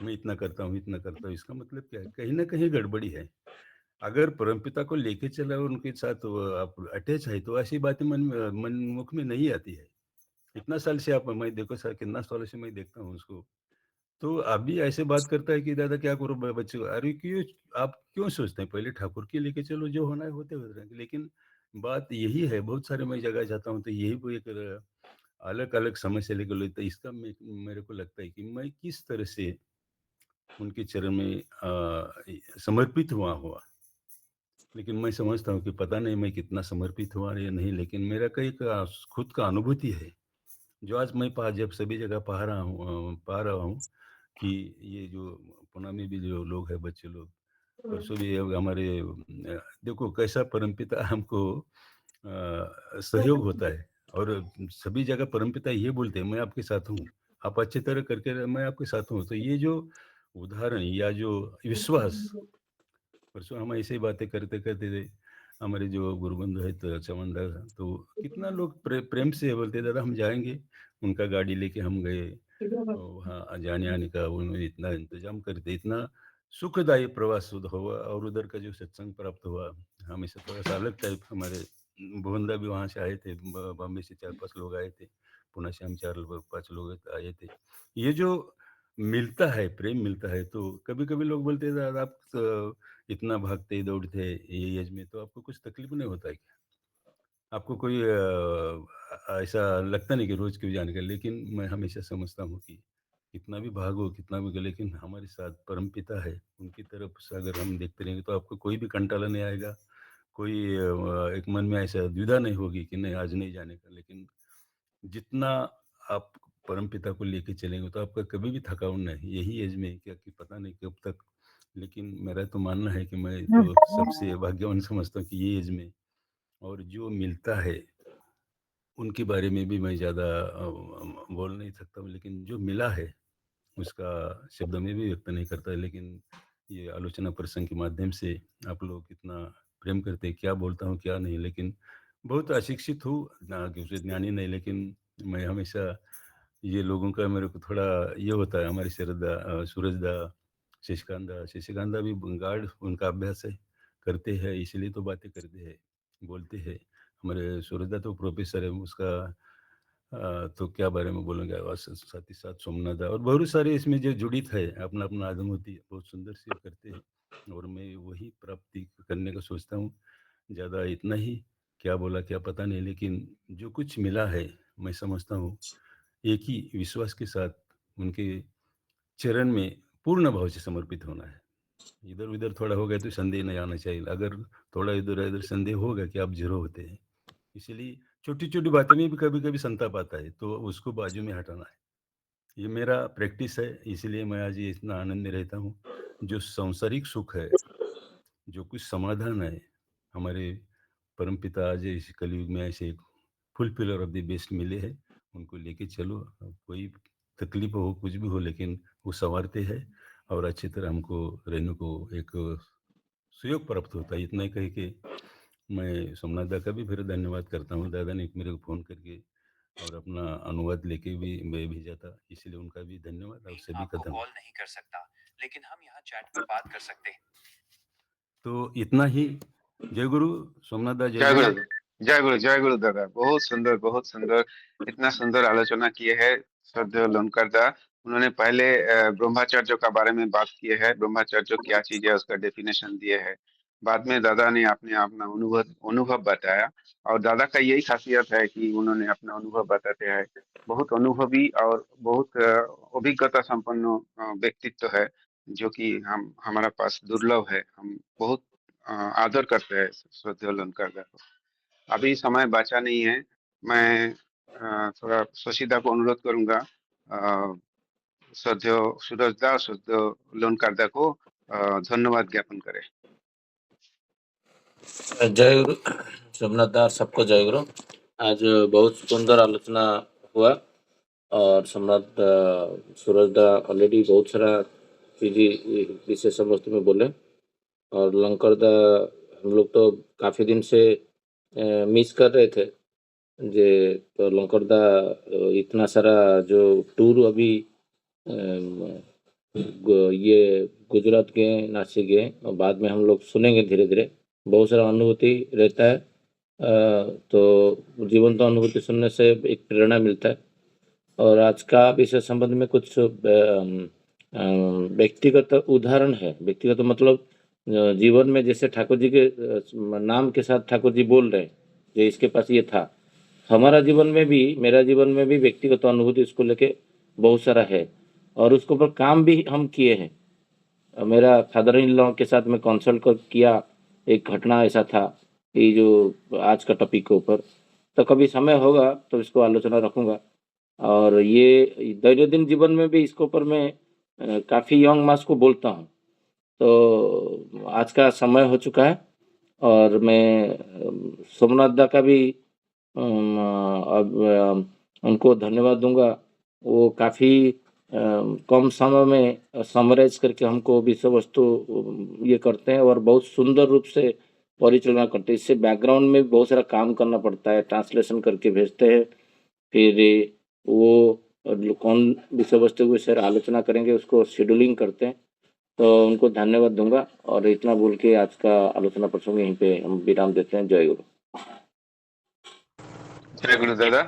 मैं इतना करता हूँ इतना करता हूँ। इसका मतलब क्या है, कहीं ना कहीं गड़बड़ी है। अगर परमपिता को लेके चला और उनके साथ आप अटैच है, तो ऐसी बातें मन मुख में नहीं आती है। इतना साल से आप, मैं देखो सर कितना साल से मैं देखता हूँ उसको, तो अभी ऐसे बात करता है कि दादा क्या करो बच्चे को। अरे क्यों, आप क्यों सोचते हैं, पहले ठाकुर की लेके चलो, जो होना है होते हुए रहेंगे। लेकिन बात यही है, बहुत सारे मैं जगह जाता हूँ तो यही वो एक अलग अलग समस्या लेकर लेते हैं। इसका मेरे को लगता है कि मैं किस तरह से उनके चरण में समर्पित हुआ। लेकिन मैं समझता हूँ कि पता नहीं मैं कितना समर्पित हुआ या नहीं, लेकिन मेरा कई का खुद का अनुभूति है, जो आज मैं जब सभी जगह पा रहा हूँ कि ये जो पुणे में भी जो लोग हैं, बच्चे लोग, परसों भी हमारे देखो कैसा परमपिता हमको सहयोग होता है। और सभी जगह परमपिता ये बोलते हैं मैं आपके साथ हूँ, आप अच्छी तरह करके मैं आपके साथ हूँ। तो ये जो उदाहरण या जो विश्वास, परसों हम ऐसे ही बातें करते करते थे, हमारे जो गुरुबंधु है तो चमनदा, तो कितना लोग प्रेम से बोलते दादा हम जाएंगे, उनका गाड़ी लेके हम गए और वहाँ जाने आने का उन्होंने इतना इंतजाम करते, इतना सुखदायी प्रवास हुआ। और उधर का जो सत्संग प्राप्त हुआ, हमेशा थोड़ा सा अलग टाइप, हमारे भुवंदा भी वहाँ से आए थे, बॉम्बे से 4-5 लोग आए थे, पुणे से हम 4-5 लोग आए थे। ये जो मिलता है, प्रेम मिलता है, तो कभी कभी लोग बोलते हैं दादा आप इतना भागते दौड़ते ये एज में, तो आपको कुछ तकलीफ नहीं होता है क्या, आपको कोई ऐसा लगता नहीं कि रोज क्यों जाने का। लेकिन मैं हमेशा समझता हूँ कि कितना भी भागो कितना भी, लेकिन हमारे साथ परमपिता है, उनकी तरफ से अगर हम देखते रहेंगे तो आपको कोई भी कंटाला नहीं आएगा, कोई एक मन में ऐसा द्विधा नहीं होगी कि नहीं आज नहीं जाने का। लेकिन जितना आप परमपिता को लेके चलेंगे तो आपका कभी भी थकान नहीं, यही एज में क्या कि पता नहीं कब तक। लेकिन मेरा तो मानना है कि मैं तो सबसे भाग्यवान समझता हूँ कि ये एज में, और जो मिलता है उनके बारे में भी मैं ज़्यादा बोल नहीं सकता हूँ, लेकिन जो मिला है उसका शब्द में भी व्यक्त नहीं करता है। लेकिन ये आलोचना प्रसंग के माध्यम से आप लोग कितना प्रेम करते हैं, क्या बोलता हूँ क्या नहीं। लेकिन बहुत अशिक्षित हूँ ना, कि उसे ज्ञानी नहीं, लेकिन मैं हमेशा ये लोगों का मेरे को थोड़ा ये होता है, हमारे सूरजदा, शशिकांदा भी गार्ड उनका अभ्यास है, करते हैं इसलिए तो बातें करते हैं, बोलते हैं। हमारे सूरजदा तो प्रोफेसर है उसका, तो क्या बारे में बोलेंगे, और साथ ही साथ सोमनाथ और बहुत सारे इसमें जो जुड़ित है, अपना अपना आदम होती है, बहुत सुंदर से करते हैं। और मैं वही प्राप्ति करने का सोचता हूँ, ज़्यादा इतना ही, क्या बोला क्या पता नहीं, लेकिन जो कुछ मिला है मैं समझता हूँ एक ही विश्वास के साथ उनके चरण में पूर्ण भाव से समर्पित होना है। इधर उधर थोड़ा हो गया तो संदेह नहीं आना चाहिए, अगर थोड़ा इधर इधर संदेह होगा कि आप जीरो होते हैं। इसीलिए छोटी छोटी बातें में भी कभी कभी संताप आता है, तो उसको बाजू में हटाना है। ये मेरा प्रैक्टिस है, इसीलिए मैं आज ये इतना आनंद में रहता हूँ। जो सांसारिक सुख है जो कुछ समाधान है, हमारे परमपिता आज इस कलयुग में ऐसे फुलफिलर ऑफ द बेस्ट मिले हैं, उनको लेके चलो। अब कोई तकलीफ हो, कुछ भी हो, लेकिन वो संवारते हैं और अच्छी तरह हमको रहने को एक सुयोग प्राप्त होता है। इतना ही कह के मैं सोमनाथ दा का भी फिर धन्यवाद करता हूँ। दादा ने मेरे को फ़ोन करके और अपना अनुवाद लेके भी मैं भेजा था, इसलिए उनका भी धन्यवाद और सभी का आपको धन्यवाद। कॉल नहीं कर सकता, लेकिन हम यहाँ चैट पर बात कर सकते हैं। तो इतना ही। जय गुरु सोमनाथ दा, जय जय गुरु। गुरु, जय गुरु, जय गुरु दादा। बहुत सुंदर, बहुत सुंदर। इतना सुंदर आलोचना किए है श्रद्धेय लोनकर दा। उन्होंने पहले ब्रह्मचर्य का बारे में बात की है, ब्रह्मचर्य क्या चीज है उसका डेफिनेशन दिए है। बाद में दादा ने अपने अपना अनुभव अनुभव बताया, और दादा का यही खासियत है कि उन्होंने अपना अनुभव बताते हैं। बहुत अनुभवी और बहुत अभिज्ञता संपन्न व्यक्तित्व है, जो कि हम हमारा पास दुर्लभ है। हम बहुत आदर करते हैं श्रद्धेय लोनकर दा को। अभी समय बचा नहीं है। मैं थोड़ा शशिदा को अनुरोध करूंगा, श्रद्धेय सूरज दा, श्रद्धेय लोनकर दा को धन्यवाद ज्ञापन करे। जय गुरु सोमनाथ दा, सबको जय गुरु। आज बहुत सुंदर आलोचना हुआ और सोमनाथ सूरज दा ऑलरेडी बहुत सारा चीज़ें विशेष वस्तु में बोले, और लंकर दा हम लोग तो काफ़ी दिन से मिस कर रहे थे। जे तो लंकर दा इतना सारा जो टूर अभी ये गुजरात गए, नासिक गए, और बाद में हम लोग सुनेंगे धीरे धीरे। बहुत सारा अनुभूति रहता है, तो जीवन तो अनुभूति सुनने से एक प्रेरणा मिलता है। और आज का विषय संबंध में कुछ व्यक्तिगत उदाहरण है। व्यक्तिगत मतलब जीवन में जैसे ठाकुर जी के नाम के साथ ठाकुर जी बोल रहे हैं, जो इसके पास ये था। हमारा जीवन में भी, मेरा जीवन में भी व्यक्तिगत अनुभूति इसको लेके बहुत सारा है, और उसके ऊपर काम भी हम किए हैं। मेरा फादर इन लॉ के साथ में कंसल्ट किया, एक घटना ऐसा था, ये जो आज का टॉपिक के ऊपर, तो कभी समय होगा तो इसको आलोचना रखूँगा। और ये दैनंदिन जीवन में भी इसके ऊपर मैं काफ़ी यंग मास को बोलता हूँ। तो आज का समय हो चुका है, और मैं सोमनाथ दा का भी अब उनको धन्यवाद दूंगा। वो काफ़ी कम समय में समराइज करके हमको विषय वस्तु ये करते हैं, और बहुत सुंदर रूप से परिचालना करते हैं। इससे बैकग्राउंड में बहुत सारा काम करना पड़ता है, ट्रांसलेशन करके भेजते हैं, फिर वो कौन विषय वस्तु के सर आलोचना करेंगे उसको शेड्यूलिंग करते हैं। तो उनको धन्यवाद दूंगा, और इतना बोल के आज का आलोचना प्रसंग यहीं पे हम विराम देते हैं। जय गुरु। जय गुरु दादा।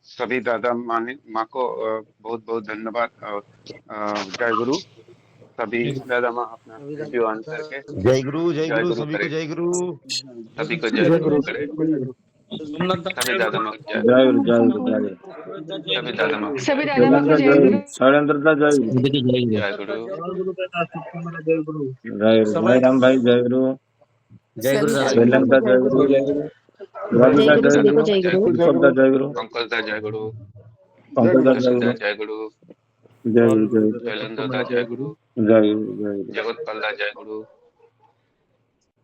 सभी दादा माँ को बहुत बहुत धन्यवाद, और जय गुरु। सभी दादा माँ अपना वीडियो ऑन करके जय गुरु जय गुरु सभी को करे, जय गुरु। सभी को जय गुरु करे। सभी दादा माँ को जय जय गुरु, गुरु, जय गुरु, जय गुरु। सभी दादा माँ को सभी जय दादा माँ को जय गुरु। शैलेंद्र दा जय गुरु। जय गुरु। जय गुरु, जय राम भाई जय गुरु। जय गुरु जय शैलेंद्र गुरु, दा जय गुरु। रवि दा जय सभी को गुरु। जय गुरु। दीपक दा जय गुरु। पंकज दा जय गुरु, पंकज दा जय शशिदा गुरु। जय गुरु, जय गुरु, जय गुरु, शैलेंद्र दा जय गुरु, जय गुरु, जय गुरु। जगतपाल दा जय गुरु,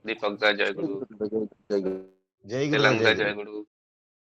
दीपक दा जय गुरु, जय गुरु तेलंग दा जय जय गुरु। गुरु,